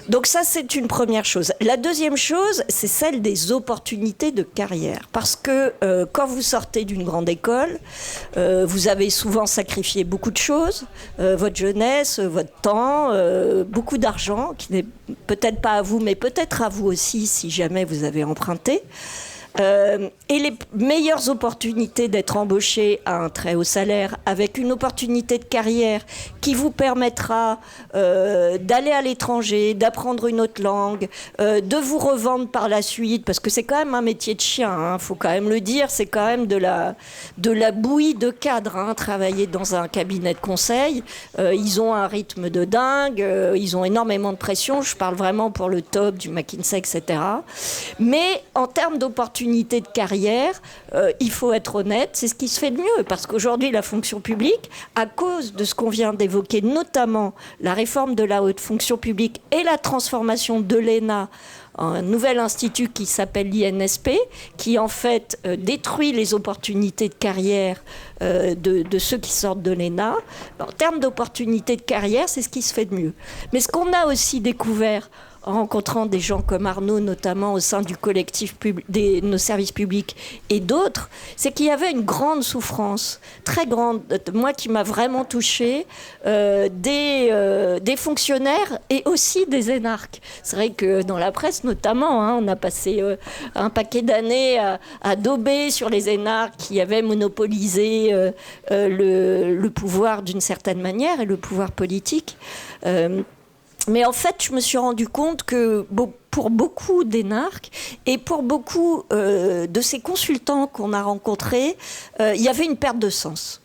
Donc ça, c'est une première chose. La deuxième chose, c'est celle des opportunités de carrière. Parce que quand vous sortez d'une grande école, vous avez souvent sacrifié beaucoup de choses, votre jeunesse, votre temps, beaucoup d'argent, qui n'est peut-être pas à vous, mais peut-être à vous aussi si jamais vous avez emprunté. Et les meilleures opportunités d'être embauché à un très haut salaire avec une opportunité de carrière qui vous permettra d'aller à l'étranger, d'apprendre une autre langue, de vous revendre par la suite, parce que c'est quand même un métier de chien, faut quand même le dire, c'est quand même de la bouillie de cadre, travailler dans un cabinet de conseil. Ils ont un rythme de dingue, ils ont énormément de pression, je parle vraiment pour le top du McKinsey, etc. Mais en termes d'opportunités de carrière, il faut être honnête, c'est ce qui se fait de mieux, parce qu'aujourd'hui la fonction publique, à cause de ce qu'on vient d'évoquer, notamment la réforme de la haute fonction publique et la transformation de l'ENA en un nouvel institut qui s'appelle l'INSP, qui en fait détruit les opportunités de carrière de ceux qui sortent de l'ENA. En termes d'opportunités de carrière, c'est ce qui se fait de mieux. Mais ce qu'on a aussi découvert en rencontrant des gens comme Arnaud, notamment au sein du collectif nos services publics et d'autres, c'est qu'il y avait une grande souffrance, très grande, moi qui m'a vraiment touchée, des fonctionnaires et aussi des énarques. C'est vrai que dans la presse notamment, on a passé un paquet d'années à dauber sur les énarques qui avaient monopolisé le pouvoir d'une certaine manière et le pouvoir politique. Mais en fait, je me suis rendu compte que pour beaucoup d'énarques et pour beaucoup de ces consultants qu'on a rencontrés, il y avait une perte de sens.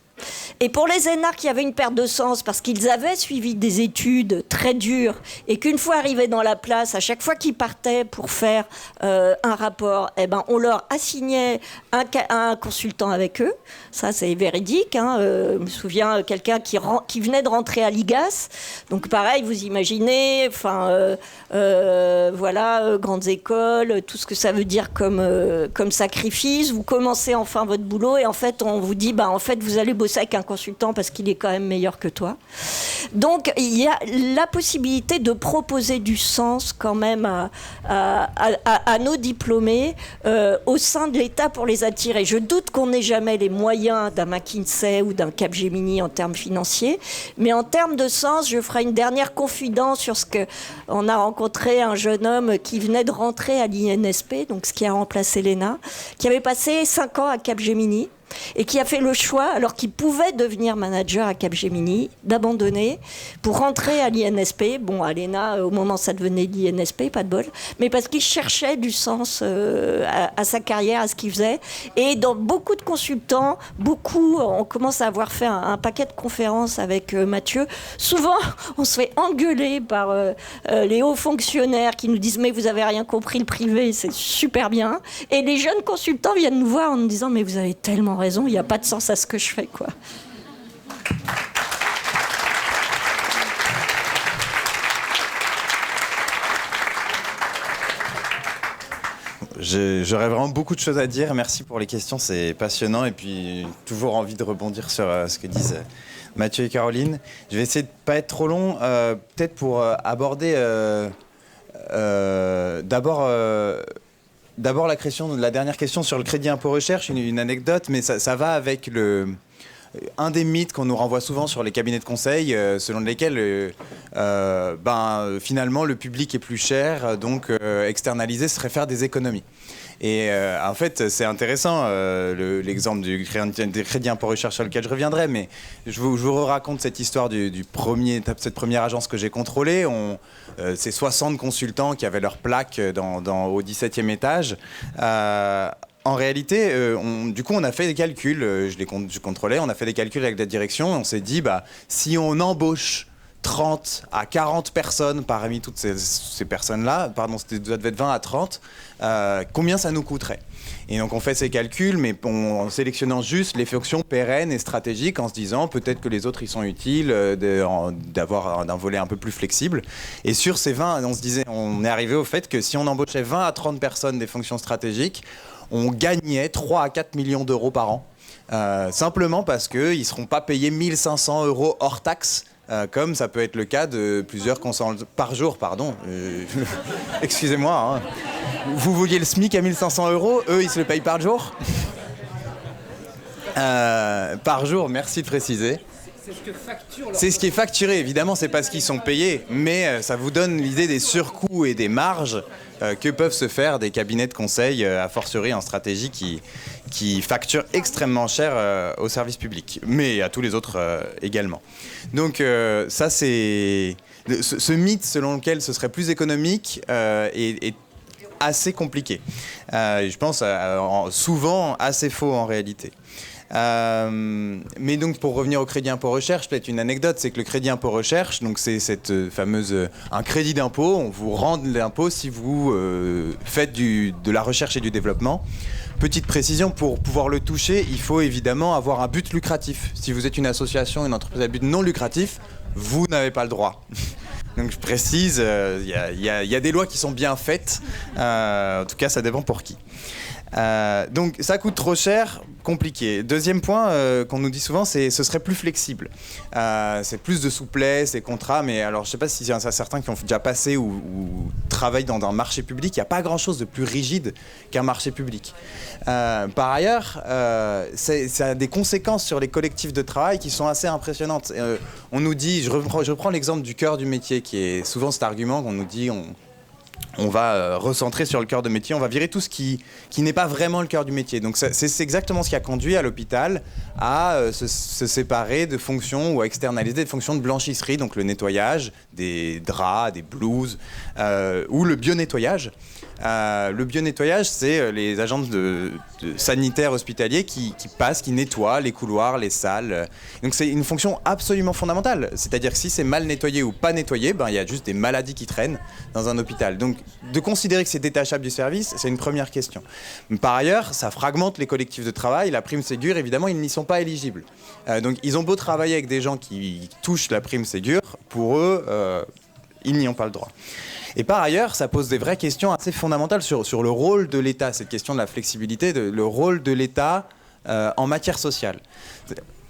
Et pour les énarques, il y avait une perte de sens parce qu'ils avaient suivi des études très dures et qu'une fois arrivés dans la place, à chaque fois qu'ils partaient pour faire un rapport, on leur assignait un consultant avec eux. Ça, c'est véridique. Je me souviens quelqu'un qui venait de rentrer à l'IGAS. Donc pareil, vous imaginez, grandes écoles, tout ce que ça veut dire comme sacrifice. Vous commencez enfin votre boulot et en fait, on vous dit, en fait, vous allez bosser avec un consultant parce qu'il est quand même meilleur que toi. Donc il y a la possibilité de proposer du sens quand même à nos diplômés au sein de l'État pour les attirer. Je doute qu'on n'ait jamais les moyens d'un McKinsey ou d'un Capgemini en termes financiers, mais en termes de sens, je ferai une dernière confidence sur ce que on a rencontré un jeune homme qui venait de rentrer à l'INSP, donc ce qui a remplacé l'ENA, qui avait passé 5 ans à Capgemini et qui a fait le choix, alors qu'il pouvait devenir manager à Capgemini, d'abandonner pour rentrer à l'INSP. Bon, à l'ENA, au moment ça devenait l'INSP, pas de bol, mais parce qu'il cherchait du sens à sa carrière, à ce qu'il faisait. Et dans beaucoup de consultants, on commence à avoir fait un paquet de conférences avec Mathieu. Souvent, on se fait engueuler par les hauts fonctionnaires qui nous disent « mais vous avez rien compris, le privé, c'est super bien ». Et les jeunes consultants viennent nous voir en nous disant « mais vous avez tellement raison, il n'y a pas de sens à ce que je fais, quoi. » J'aurais vraiment beaucoup de choses à dire. Merci pour les questions, c'est passionnant. Et puis, toujours envie de rebondir sur ce que disent Mathieu et Caroline. Je vais essayer de ne pas être trop long. Peut-être pour aborder d'abord la dernière question sur le crédit impôt recherche, une anecdote, mais ça va avec un des mythes qu'on nous renvoie souvent sur les cabinets de conseil, selon lesquels finalement le public est plus cher, donc externaliser serait faire des économies. Et en fait, c'est intéressant, l'exemple du crédit impôt recherche sur lequel je reviendrai, mais je vous raconte cette histoire de cette première agence que j'ai contrôlée. C'est 60 consultants qui avaient leur plaque au 17e étage. En réalité, du coup, on a fait des calculs, je contrôlais, on a fait des calculs avec la direction, et on s'est dit, si on embauche 30 à 40 personnes parmi toutes ces personnes-là, pardon, ça devait être 20 à 30, combien ça nous coûterait? Et donc on fait ces calculs, mais en sélectionnant juste les fonctions pérennes et stratégiques, en se disant peut-être que les autres ils sont utiles d'avoir un volet un peu plus flexible. Et sur ces 20, on est arrivé au fait que si on embauchait 20 à 30 personnes des fonctions stratégiques, on gagnait 3 à 4 millions d'euros par an. Simplement parce qu'ils ne seront pas payés 1 500 euros hors taxe, comme ça peut être le cas de plusieurs consultants par jour, pardon. Excusez-moi. Hein. Vous vouliez le SMIC à 1 500 euros, eux ils se le payent par jour. Par jour, merci de préciser. C'est ce qui est facturé, évidemment, c'est pas ce qu'ils sont payés, mais ça vous donne l'idée des surcoûts et des marges que peuvent se faire des cabinets de conseil, a fortiori en stratégie, qui facturent extrêmement cher au service public, mais à tous les autres également. Donc ça, c'est ce mythe selon lequel ce serait plus économique est assez compliqué. Je pense souvent assez faux en réalité. Mais donc pour revenir au crédit impôt recherche, peut-être une anecdote, c'est que le crédit impôt recherche, donc c'est cette fameuse un crédit d'impôt, on vous rend l'impôt si vous faites de la recherche et du développement. Petite précision, pour pouvoir le toucher, il faut évidemment avoir un but lucratif. Si vous êtes une association, une entreprise à but non lucratif, vous n'avez pas le droit. Donc je précise, il y a des lois qui sont bien faites, en tout cas ça dépend pour qui. Donc ça coûte trop cher, compliqué. Deuxième point qu'on nous dit souvent, c'est ce serait plus flexible. C'est plus de souplesse, des contrats, mais alors je ne sais pas s'il y en a certains qui ont déjà passé ou travaillent dans un marché public, il n'y a pas grand-chose de plus rigide qu'un marché public. Par ailleurs, ça a des conséquences sur les collectifs de travail qui sont assez impressionnantes. On nous dit, je reprends l'exemple du cœur du métier, qui est souvent cet argument qu'on nous dit, on va recentrer sur le cœur de métier, on va virer tout ce qui n'est pas vraiment le cœur du métier. Donc c'est exactement ce qui a conduit à l'hôpital à se séparer de fonctions ou à externaliser des fonctions de blanchisserie, donc le nettoyage des draps, des blouses, ou le bio-nettoyage. Le bio-nettoyage, c'est les agents de sanitaires hospitaliers qui passent, qui nettoient les couloirs, les salles. Donc c'est une fonction absolument fondamentale. C'est-à-dire que si c'est mal nettoyé ou pas nettoyé, il y a juste des maladies qui traînent dans un hôpital. Donc de considérer que c'est détachable du service, c'est une première question. Par ailleurs, ça fragmente les collectifs de travail. La prime Ségur, évidemment, ils n'y sont pas éligibles. Donc ils ont beau travailler avec des gens qui touchent la prime Ségur, pour eux, ils n'y ont pas le droit. Et par ailleurs, ça pose des vraies questions assez fondamentales sur le rôle de l'État, cette question de la flexibilité, le rôle de l'État en matière sociale.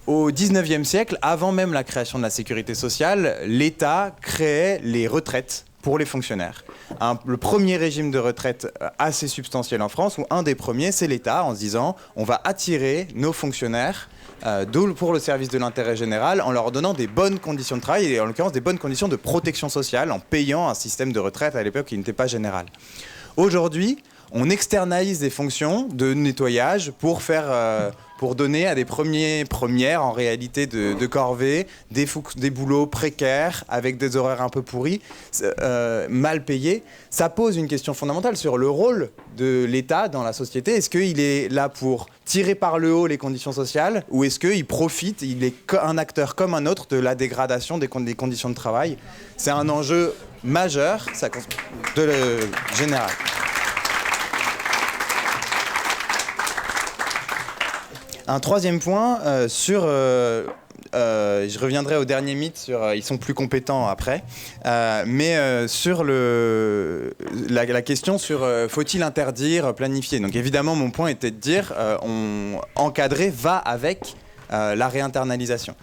Au XIXe siècle, avant même la création de la sécurité sociale, l'État créait les retraites pour les fonctionnaires. Le premier régime de retraite assez substantiel en France, ou un des premiers, c'est l'État, en se disant on va attirer nos fonctionnaires pour le service de l'intérêt général en leur donnant des bonnes conditions de travail, et en l'occurrence des bonnes conditions de protection sociale, en payant un système de retraite à l'époque qui n'était pas général. Aujourd'hui, on externalise des fonctions de nettoyage pour donner à des premières en réalité de corvée, des boulots précaires avec des horaires un peu pourris, mal payés. Ça pose une question fondamentale sur le rôle de l'État dans la société. Est-ce qu'il est là pour tirer par le haut les conditions sociales, ou est-ce qu'il profite, il est un acteur comme un autre de la dégradation des conditions de travail? C'est un enjeu majeur général. Un troisième point, je reviendrai au dernier mythe sur ils sont plus compétents après, sur la question sur faut-il interdire, planifier. Donc évidemment, mon point était de dire encadrer va avec la réinternalisation.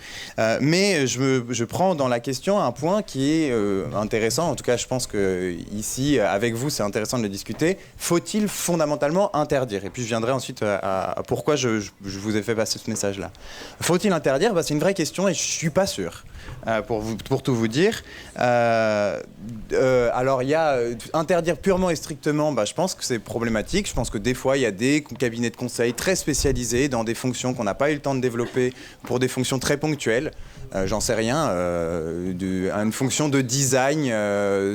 Mais je prends dans la question un point qui est intéressant, en tout cas je pense que ici avec vous c'est intéressant de le discuter. Faut-il fondamentalement interdire? Et puis je viendrai ensuite à pourquoi je vous ai fait passer ce message-là. Faut-il interdire? C'est une vraie question et je suis pas sûr. Pour tout vous dire. Alors il y a interdire purement et strictement, je pense que c'est problématique. Je pense que des fois il y a des cabinets de conseil très spécialisés dans des fonctions qu'on n'a pas eu le temps de développer pour des fonctions très ponctuelles. J'en sais rien, une fonction de design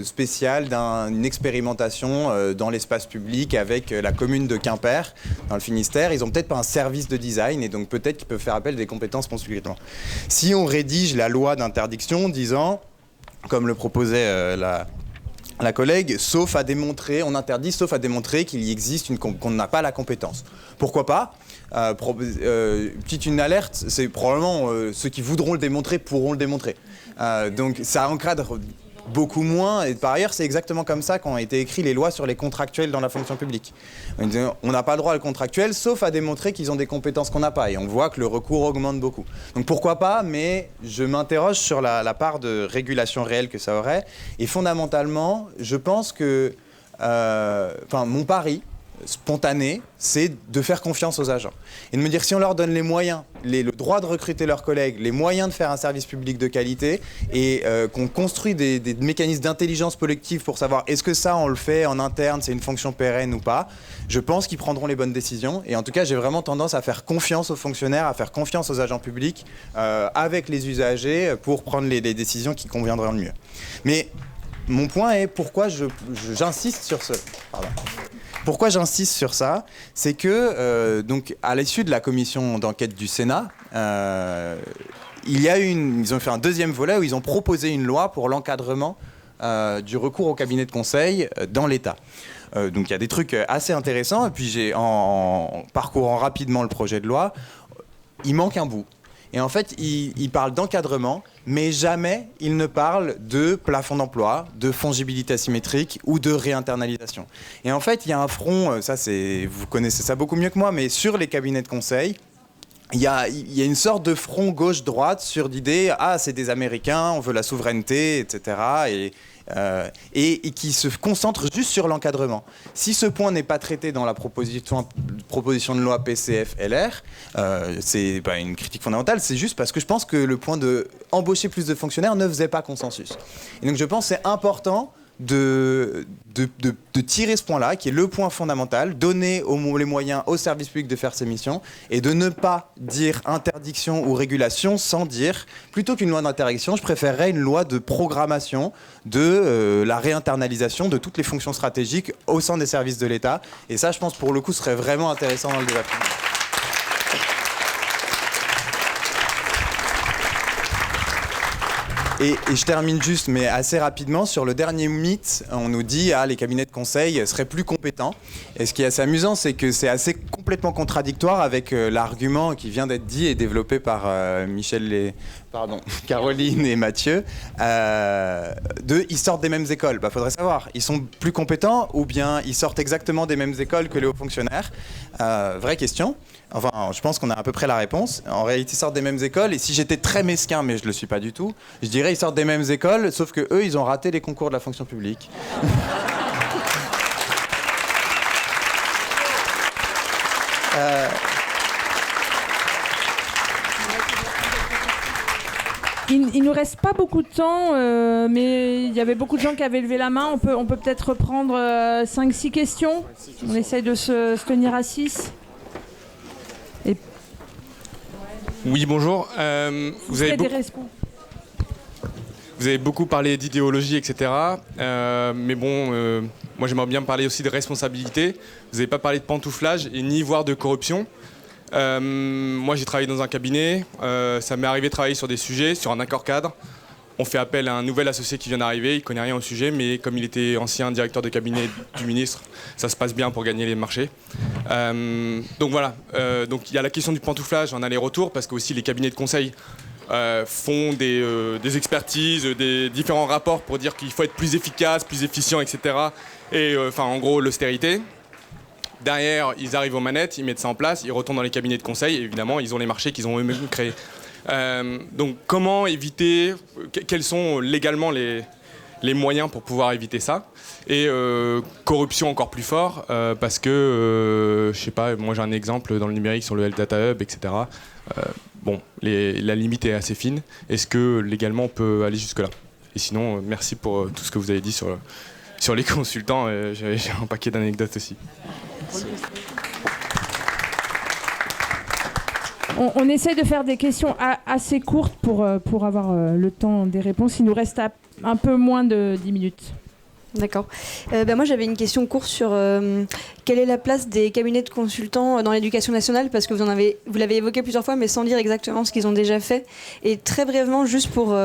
spéciale d'une expérimentation dans l'espace public avec la commune de Quimper, dans le Finistère. Ils n'ont peut-être pas un service de design et donc peut-être qu'ils peuvent faire appel à des compétences consultantes. Si on rédige la loi d'interdiction disant, comme le proposait la collègue, on interdit sauf à démontrer qu'il y existe qu'on n'a pas la compétence. Pourquoi pas? Une alerte, c'est probablement ceux qui voudront le démontrer pourront le démontrer. Donc ça encadre beaucoup moins, et par ailleurs c'est exactement comme ça qu'ont été écrites les lois sur les contractuels dans la fonction publique. On n'a pas le droit au contractuel sauf à démontrer qu'ils ont des compétences qu'on n'a pas, et on voit que le recours augmente beaucoup. Donc pourquoi pas, mais je m'interroge sur la part de régulation réelle que ça aurait, et fondamentalement je pense que mon pari spontané, c'est de faire confiance aux agents. Et de me dire, si on leur donne les moyens, le droit de recruter leurs collègues, les moyens de faire un service public de qualité, et qu'on construit des mécanismes d'intelligence collective pour savoir est-ce que ça, on le fait en interne, c'est une fonction pérenne ou pas, je pense qu'ils prendront les bonnes décisions. Et en tout cas, j'ai vraiment tendance à faire confiance aux fonctionnaires, à faire confiance aux agents publics, avec les usagers, pour prendre les décisions qui conviendraient le mieux. Mais mon point est pourquoi j'insiste sur ce... Pardon. Pourquoi j'insiste sur ça? C'est que, donc, à l'issue de la commission d'enquête du Sénat, ils ont fait un deuxième volet où ils ont proposé une loi pour l'encadrement du recours au cabinet de conseil dans l'État. Donc il y a des trucs assez intéressants. Et puis en parcourant rapidement le projet de loi, il manque un bout. Et en fait, il parle d'encadrement, mais jamais il ne parle de plafond d'emploi, de fongibilité asymétrique ou de réinternalisation. Et en fait, il y a un front, vous connaissez ça beaucoup mieux que moi, mais sur les cabinets de conseil, il y a une sorte de front gauche-droite sur l'idée « Ah, c'est des Américains, on veut la souveraineté, etc. » et qui se concentre juste sur l'encadrement. Si ce point n'est pas traité dans la proposition de loi PCF-LR, c'est pas une critique fondamentale, c'est juste parce que je pense que le point de embaucher plus de fonctionnaires ne faisait pas consensus. Et donc je pense que c'est important de tirer ce point-là, qui est le point fondamental, donner les moyens au service public de faire ses missions, et de ne pas dire interdiction ou régulation sans dire, plutôt qu'une loi d'interdiction, je préférerais une loi de programmation de la réinternalisation de toutes les fonctions stratégiques au sein des services de l'État. Et ça, je pense, pour le coup, serait vraiment intéressant dans le débat. Et je termine juste, mais assez rapidement, sur le dernier mythe. On nous dit les cabinets de conseil seraient plus compétents. Et ce qui est assez amusant, c'est que c'est assez complètement contradictoire avec l'argument qui vient d'être dit et développé par Caroline et Mathieu, ils sortent des mêmes écoles. Faudrait savoir, ils sont plus compétents ou bien ils sortent exactement des mêmes écoles que les hauts fonctionnaires? Vraie question. Enfin, je pense qu'on a à peu près la réponse. En réalité, ils sortent des mêmes écoles. Et si j'étais très mesquin, mais je le suis pas du tout, je dirais ils sortent des mêmes écoles, sauf que eux, ils ont raté les concours de la fonction publique. Il nous reste pas beaucoup de temps, mais il y avait beaucoup de gens qui avaient levé la main. On peut peut-être reprendre 5-6 questions. On essaye de se tenir à 6. Oui, bonjour. Vous avez beaucoup parlé d'idéologie, etc. Mais bon, moi j'aimerais bien parler aussi de responsabilité. Vous n'avez pas parlé de pantouflage et ni voire de corruption. Moi j'ai travaillé dans un cabinet. Ça m'est arrivé de travailler sur des sujets, sur un accord cadre. On fait appel à un nouvel associé qui vient d'arriver, il ne connaît rien au sujet, mais comme il était ancien directeur de cabinet du ministre, ça se passe bien pour gagner les marchés. Donc voilà, donc il y a la question du pantouflage en aller-retour, parce que aussi les cabinets de conseil font des expertises, des différents rapports pour dire qu'il faut être plus efficace, plus efficient, etc. Et enfin en gros l'austérité. Derrière, ils arrivent aux manettes, ils mettent ça en place, ils retournent dans les cabinets de conseil, et évidemment ils ont les marchés qu'ils ont eux-mêmes créés. Donc comment éviter, quels sont légalement les moyens pour pouvoir éviter ça? Et corruption encore plus fort, parce que, je sais pas, moi j'ai un exemple dans le numérique sur le Health Data Hub, etc. Bon, la limite est assez fine. Est-ce que légalement on peut aller jusque-là? Et sinon, merci pour tout ce que vous avez dit sur les consultants. J'ai un paquet d'anecdotes aussi. On essaye de faire des questions assez courtes pour avoir le temps des réponses. Il nous reste un peu moins de 10 minutes. D'accord. Moi, j'avais une question courte sur quelle est la place des cabinets de consultants dans l'éducation nationale, parce que vous l'avez évoqué plusieurs fois, mais sans dire exactement ce qu'ils ont déjà fait. Et très brièvement, juste pour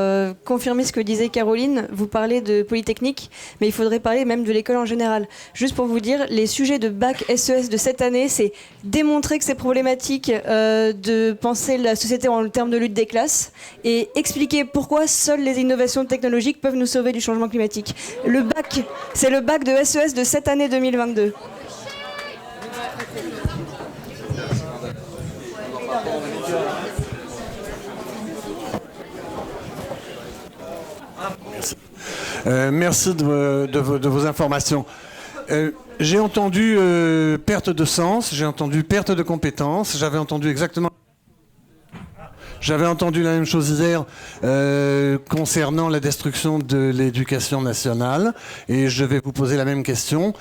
confirmer ce que disait Caroline, vous parlez de Polytechnique, mais il faudrait parler même de l'école en général. Juste pour vous dire, les sujets de bac SES de cette année, c'est démontrer que c'est problématique de penser la société en termes de lutte des classes et expliquer pourquoi seules les innovations technologiques peuvent nous sauver du changement climatique. Le bac, c'est le bac de SES de cette année 2022. Merci de vos informations. J'ai entendu perte de sens, j'ai entendu perte de compétences, j'avais entendu la même chose hier concernant la destruction de l'éducation nationale, et je vais vous poser la même question.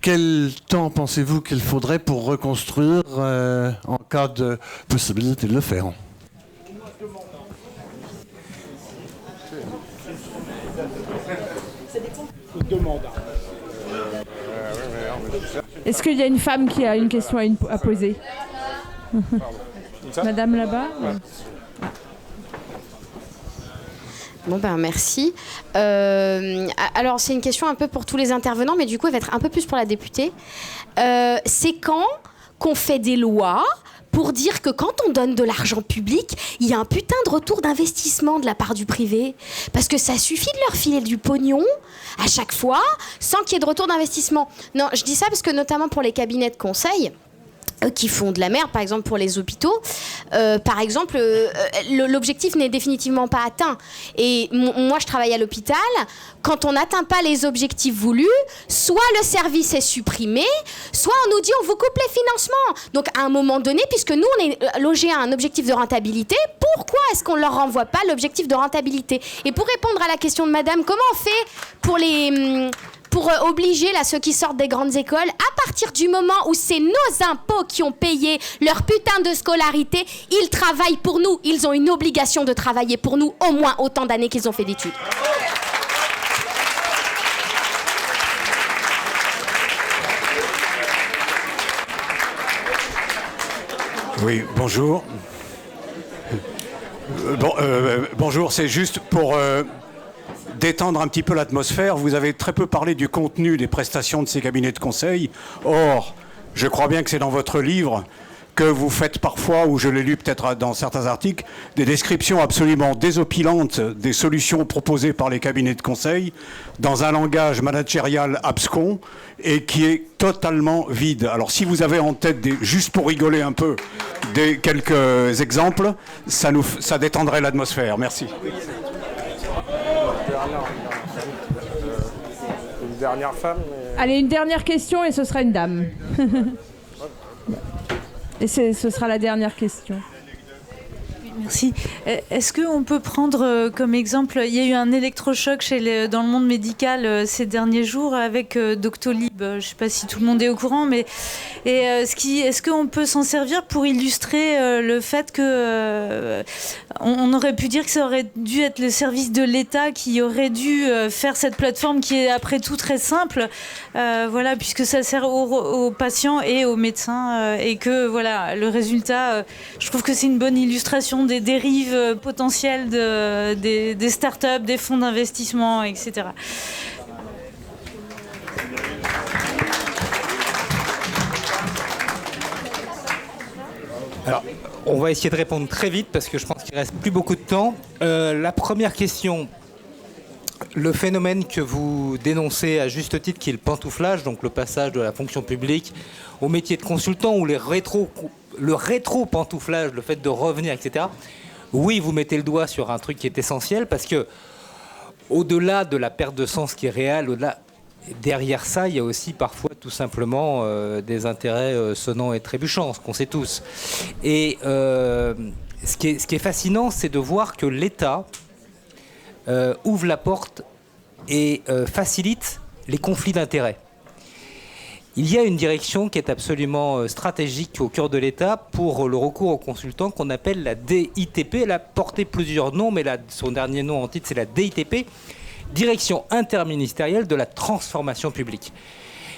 Quel temps pensez-vous qu'il faudrait pour reconstruire en cas de possibilité de le faire? Est-ce qu'il y a une femme qui a une question à poser? Madame là-bas. Bon merci. Alors c'est une question un peu pour tous les intervenants, mais du coup elle va être un peu plus pour la députée. C'est quand qu'on fait des lois pour dire que quand on donne de l'argent public, il y a un putain de retour d'investissement de la part du privé? Parce que ça suffit de leur filer du pognon à chaque fois sans qu'il y ait de retour d'investissement. Non, je dis ça parce que notamment pour les cabinets de conseil qui font de la merde, par exemple pour les hôpitaux, par exemple, l'objectif n'est définitivement pas atteint. Et moi, je travaille à l'hôpital. Quand on n'atteint pas les objectifs voulus, soit le service est supprimé, soit on nous dit on vous coupe les financements. Donc à un moment donné, puisque nous, on est logé à un objectif de rentabilité, pourquoi est-ce qu'on ne leur renvoie pas l'objectif de rentabilité? Et pour répondre à la question de madame, comment on fait pour obliger ceux qui sortent des grandes écoles, à partir du moment où c'est nos impôts qui ont payé leur putain de scolarité, ils travaillent pour nous. Ils ont une obligation de travailler pour nous au moins autant d'années qu'ils ont fait d'études. Oui, bonjour. Bonjour, c'est juste pour détendre un petit peu l'atmosphère. Vous avez très peu parlé du contenu des prestations de ces cabinets de conseil. Or, Je crois bien que c'est dans votre livre que vous faites parfois, ou je l'ai lu peut-être dans certains articles, des descriptions absolument désopilantes des solutions proposées par les cabinets de conseil dans un langage managérial abscon et qui est totalement vide. Alors si vous avez en tête, juste pour rigoler un peu, quelques exemples, ça détendrait l'atmosphère. Merci. Une dernière femme. Allez, une dernière question et ce sera une dame. Et ce sera la dernière question. Merci. Est-ce qu'on peut prendre comme exemple, il y a eu un électrochoc dans le monde médical ces derniers jours avec Doctolib. Je ne sais pas si tout le monde est au courant, mais est-ce qu'on peut s'en servir pour illustrer le fait que on aurait pu dire que ça aurait dû être le service de l'État qui aurait dû faire cette plateforme qui est après tout très simple, voilà, puisque ça sert aux patients et aux médecins et que voilà, le résultat, je trouve que c'est une bonne illustration des dérives potentielles des startups, des fonds d'investissement, etc. Alors, on va essayer de répondre très vite parce que je pense qu'il ne reste plus beaucoup de temps. La première question, le phénomène que vous dénoncez à juste titre, qui est le pantouflage, donc le passage de la fonction publique au métier de consultant, ou le rétro-pantouflage, le fait de revenir, etc. Oui, vous mettez le doigt sur un truc qui est essentiel parce que, au-delà de la perte de sens qui est réelle, derrière ça, il y a aussi parfois tout simplement des intérêts sonnants et trébuchants, ce qu'on sait tous. Et ce qui est fascinant, c'est de voir que l'État ouvre la porte et facilite les conflits d'intérêts. Il y a une direction qui est absolument stratégique au cœur de l'État pour le recours aux consultants qu'on appelle la DITP. Elle a porté plusieurs noms, mais son dernier nom en titre, c'est la DITP, Direction interministérielle de la transformation publique.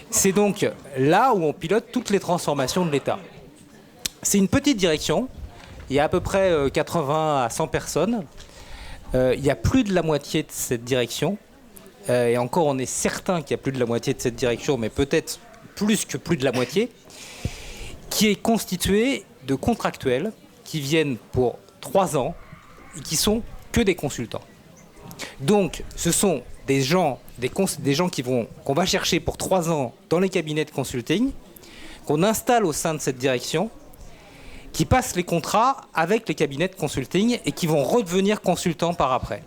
C'est donc là où on pilote toutes les transformations de l'État. C'est une petite direction, il y a à peu près 80 à 100 personnes. Il y a plus de la moitié de cette direction, et encore on est certain qu'il y a plus de la moitié de cette direction, mais peut-être plus de la moitié, qui est constituée de contractuels qui viennent pour 3 ans et qui sont que des consultants. Donc ce sont des gens qu'on va chercher pour 3 ans dans les cabinets de consulting, qu'on installe au sein de cette direction, qui passent les contrats avec les cabinets de consulting et qui vont redevenir consultants par après.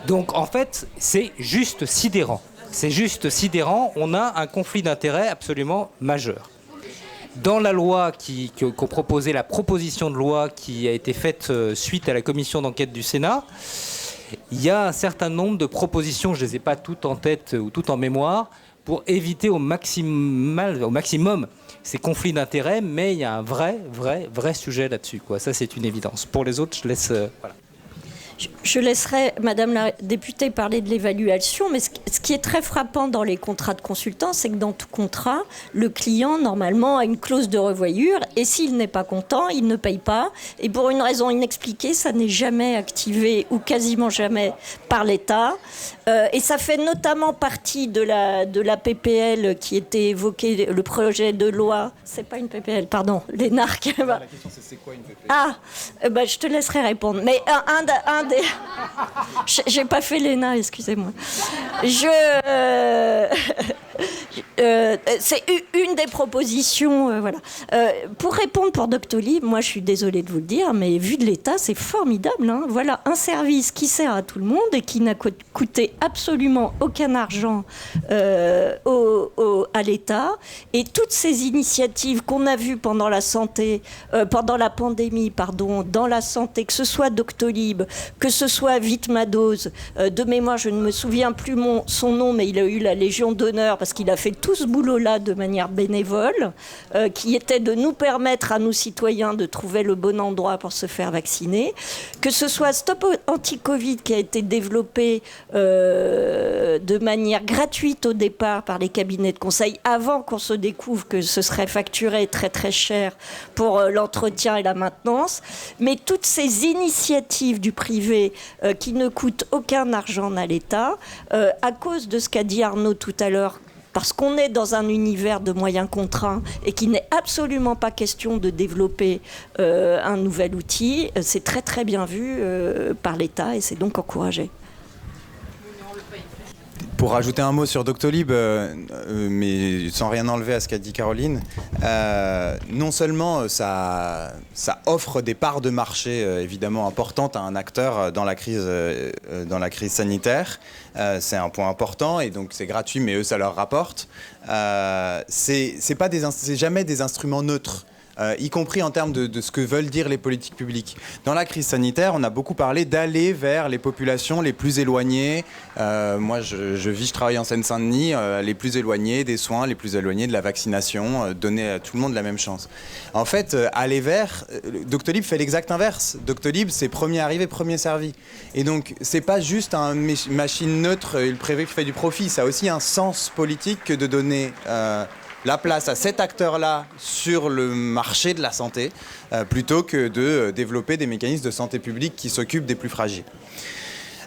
Donc en fait, c'est juste sidérant. C'est juste sidérant, on a un conflit d'intérêts absolument majeur. Dans la loi qu'on proposait, la proposition de loi qui a été faite suite à la commission d'enquête du Sénat, il y a un certain nombre de propositions, je ne les ai pas toutes en tête ou toutes en mémoire, pour éviter au maximum ces conflits d'intérêts, mais il y a un vrai sujet là-dessus, quoi. Ça, c'est une évidence. Pour les autres, je laisse... voilà. Je laisserai Madame la députée parler de l'évaluation, mais ce qui est très frappant dans les contrats de consultants, c'est que dans tout contrat, le client, normalement, a une clause de revoyure, et s'il n'est pas content, il ne paye pas. Et pour une raison inexpliquée, ça n'est jamais activé, ou quasiment jamais, par l'État. Et ça fait notamment partie de la PPL qui était évoquée, le projet de loi. C'est pas une PPL, pardon, l'ENARC. La question, c'est quoi une PPL ? Ah, je te laisserai répondre. Mais j'ai pas fait l'ENA, excusez-moi. C'est une des propositions, voilà. Pour répondre pour Doctolib, moi je suis désolée de vous le dire, mais vu de l'État, c'est formidable, hein. Voilà un service qui sert à tout le monde et qui n'a coûté absolument aucun argent à l'État. Et toutes ces initiatives qu'on a vues pendant la pandémie, dans la santé, que ce soit Doctolib, que ce soit Vitmados, de mémoire, je ne me souviens plus son nom, mais il a eu la Légion d'honneur parce qu'il a fait tout ce boulot-là de manière bénévole, qui était de nous permettre à nous citoyens de trouver le bon endroit pour se faire vacciner. Que ce soit Stop Anti-Covid qui a été développé de manière gratuite au départ par les cabinets de conseil, avant qu'on se découvre que ce serait facturé très très cher pour l'entretien et la maintenance. Mais toutes ces initiatives du privé qui ne coûtent aucun argent à l'État, à cause de ce qu'a dit Arnaud tout à l'heure, parce qu'on est dans un univers de moyens contraints et qu'il n'est absolument pas question de développer un nouvel outil, c'est très très bien vu par l'État et c'est donc encouragé. Pour rajouter un mot sur Doctolib, mais sans rien enlever à ce qu'a dit Caroline, non seulement ça offre des parts de marché évidemment importantes à un acteur dans la crise sanitaire, c'est un point important et donc c'est gratuit mais eux ça leur rapporte. C'est jamais des instruments neutres. Y compris en termes de ce que veulent dire les politiques publiques. Dans la crise sanitaire, on a beaucoup parlé d'aller vers les populations les plus éloignées. Moi, je travaille en Seine-Saint-Denis, les plus éloignées des soins, les plus éloignées de la vaccination, donner à tout le monde la même chance. En fait, aller vers, Doctolib fait l'exact inverse. Doctolib, c'est premier arrivé, premier servi. Et donc, c'est pas juste une machine neutre, le privé qui fait du profit. Ça a aussi un sens politique que de donner la place à cet acteur-là sur le marché de la santé, plutôt que de développer des mécanismes de santé publique qui s'occupent des plus fragiles.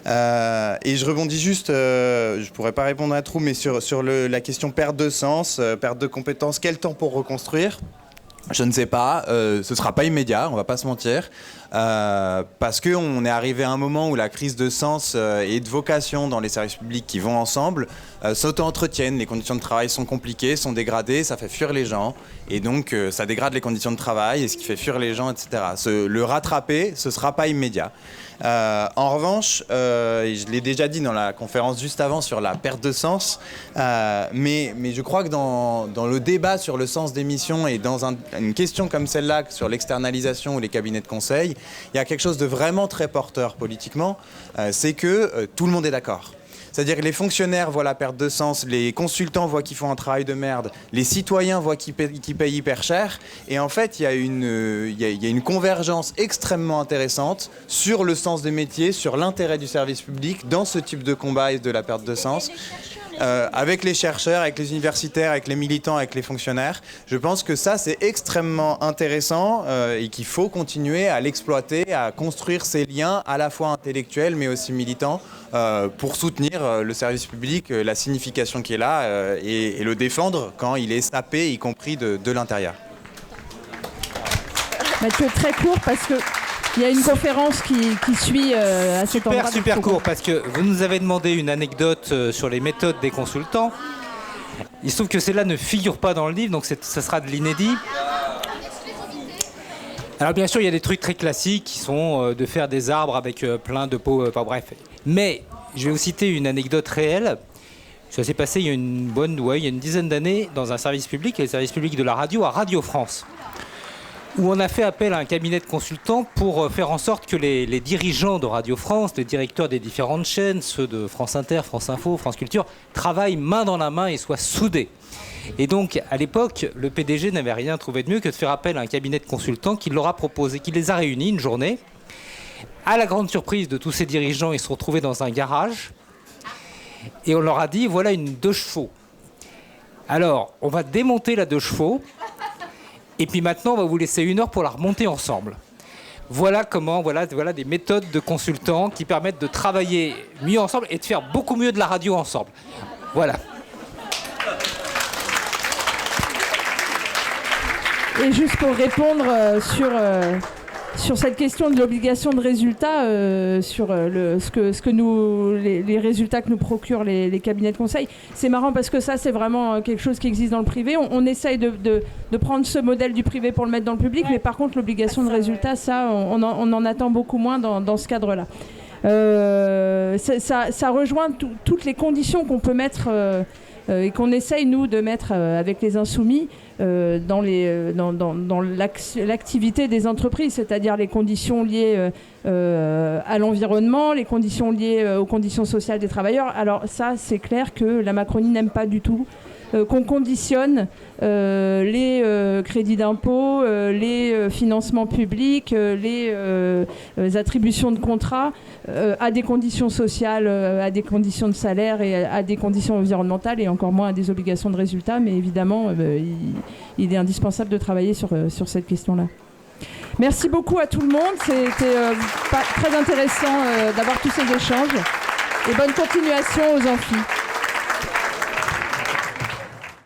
Et je rebondis juste, je ne pourrais pas répondre à tout, mais sur la question perte de sens, perte de compétences, quel temps pour reconstruire ? Je ne sais pas, ce ne sera pas immédiat, on ne va pas se mentir, parce qu'on est arrivé à un moment où la crise de sens et de vocation dans les services publics qui vont ensemble s'auto-entretiennent, les conditions de travail sont compliquées, sont dégradées, ça fait fuir les gens, et donc ça dégrade les conditions de travail, et ce qui fait fuir les gens, etc. Le rattraper, ce ne sera pas immédiat. En revanche, et je l'ai déjà dit dans la conférence juste avant sur la perte de sens, mais je crois que dans le débat sur le sens des missions et dans une question comme celle-là, sur l'externalisation ou les cabinets de conseil, il y a quelque chose de vraiment très porteur politiquement, c'est que tout le monde est d'accord. C'est-à-dire que les fonctionnaires voient la perte de sens, les consultants voient qu'ils font un travail de merde, les citoyens voient qu'ils payent hyper cher. Et en fait, il y a une convergence extrêmement intéressante sur le sens des métiers, sur l'intérêt du service public dans ce type de combat et de la perte de sens. Avec les chercheurs, avec les universitaires, avec les militants, avec les fonctionnaires. Je pense que ça, c'est extrêmement intéressant et qu'il faut continuer à l'exploiter, à construire ces liens à la fois intellectuels mais aussi militants pour soutenir le service public, la signification qui est là et le défendre quand il est sapé, y compris de l'intérieur. Mathieu, très court parce que il y a une conférence qui suit à cet endroit. Super court, parce que vous nous avez demandé une anecdote sur les méthodes des consultants. Il se trouve que celle-là ne figure pas dans le livre, donc ça sera de l'inédit. Alors bien sûr, il y a des trucs très classiques qui sont de faire des arbres avec plein de pots, enfin bref. Mais je vais vous citer une anecdote réelle. Ça s'est passé il y a une dizaine d'années dans un service public, le service public de la radio à Radio France, où on a fait appel à un cabinet de consultants pour faire en sorte que les dirigeants de Radio France, les directeurs des différentes chaînes, ceux de France Inter, France Info, France Culture, travaillent main dans la main et soient soudés. Et donc, à l'époque, le PDG n'avait rien trouvé de mieux que de faire appel à un cabinet de consultants qui leur a proposé, qui les a réunis une journée. À la grande surprise de tous ces dirigeants, ils se sont retrouvés dans un garage et on leur a dit, voilà une 2 chevaux. Alors, on va démonter la 2 chevaux. Et puis maintenant, on va vous laisser 1 heure pour la remonter ensemble. Voilà des méthodes de consultants qui permettent de travailler mieux ensemble et de faire beaucoup mieux de la radio ensemble. Voilà. Et juste pour répondre sur cette question de l'obligation de résultat, sur les résultats que nous procurent les cabinets de conseil, c'est marrant parce que ça, c'est vraiment quelque chose qui existe dans le privé. On essaye de prendre ce modèle du privé pour le mettre dans le public, mais par contre, l'obligation de résultat, ça, on en attend beaucoup moins dans ce cadre-là. Ça rejoint toutes les conditions qu'on peut mettre et qu'on essaye, nous, de mettre avec les insoumis dans l'activité des entreprises, c'est-à-dire les conditions liées à l'environnement, les conditions liées aux conditions sociales des travailleurs. Alors ça, c'est clair que la Macronie n'aime pas du tout qu'on conditionne les crédits d'impôt, les financements publics, les attributions de contrats à des conditions sociales, à des conditions de salaire et à des conditions environnementales et encore moins à des obligations de résultat. Mais évidemment, il est indispensable de travailler sur cette question-là. Merci beaucoup à tout le monde. C'était très intéressant d'avoir tous ces échanges. Et bonne continuation aux amphis.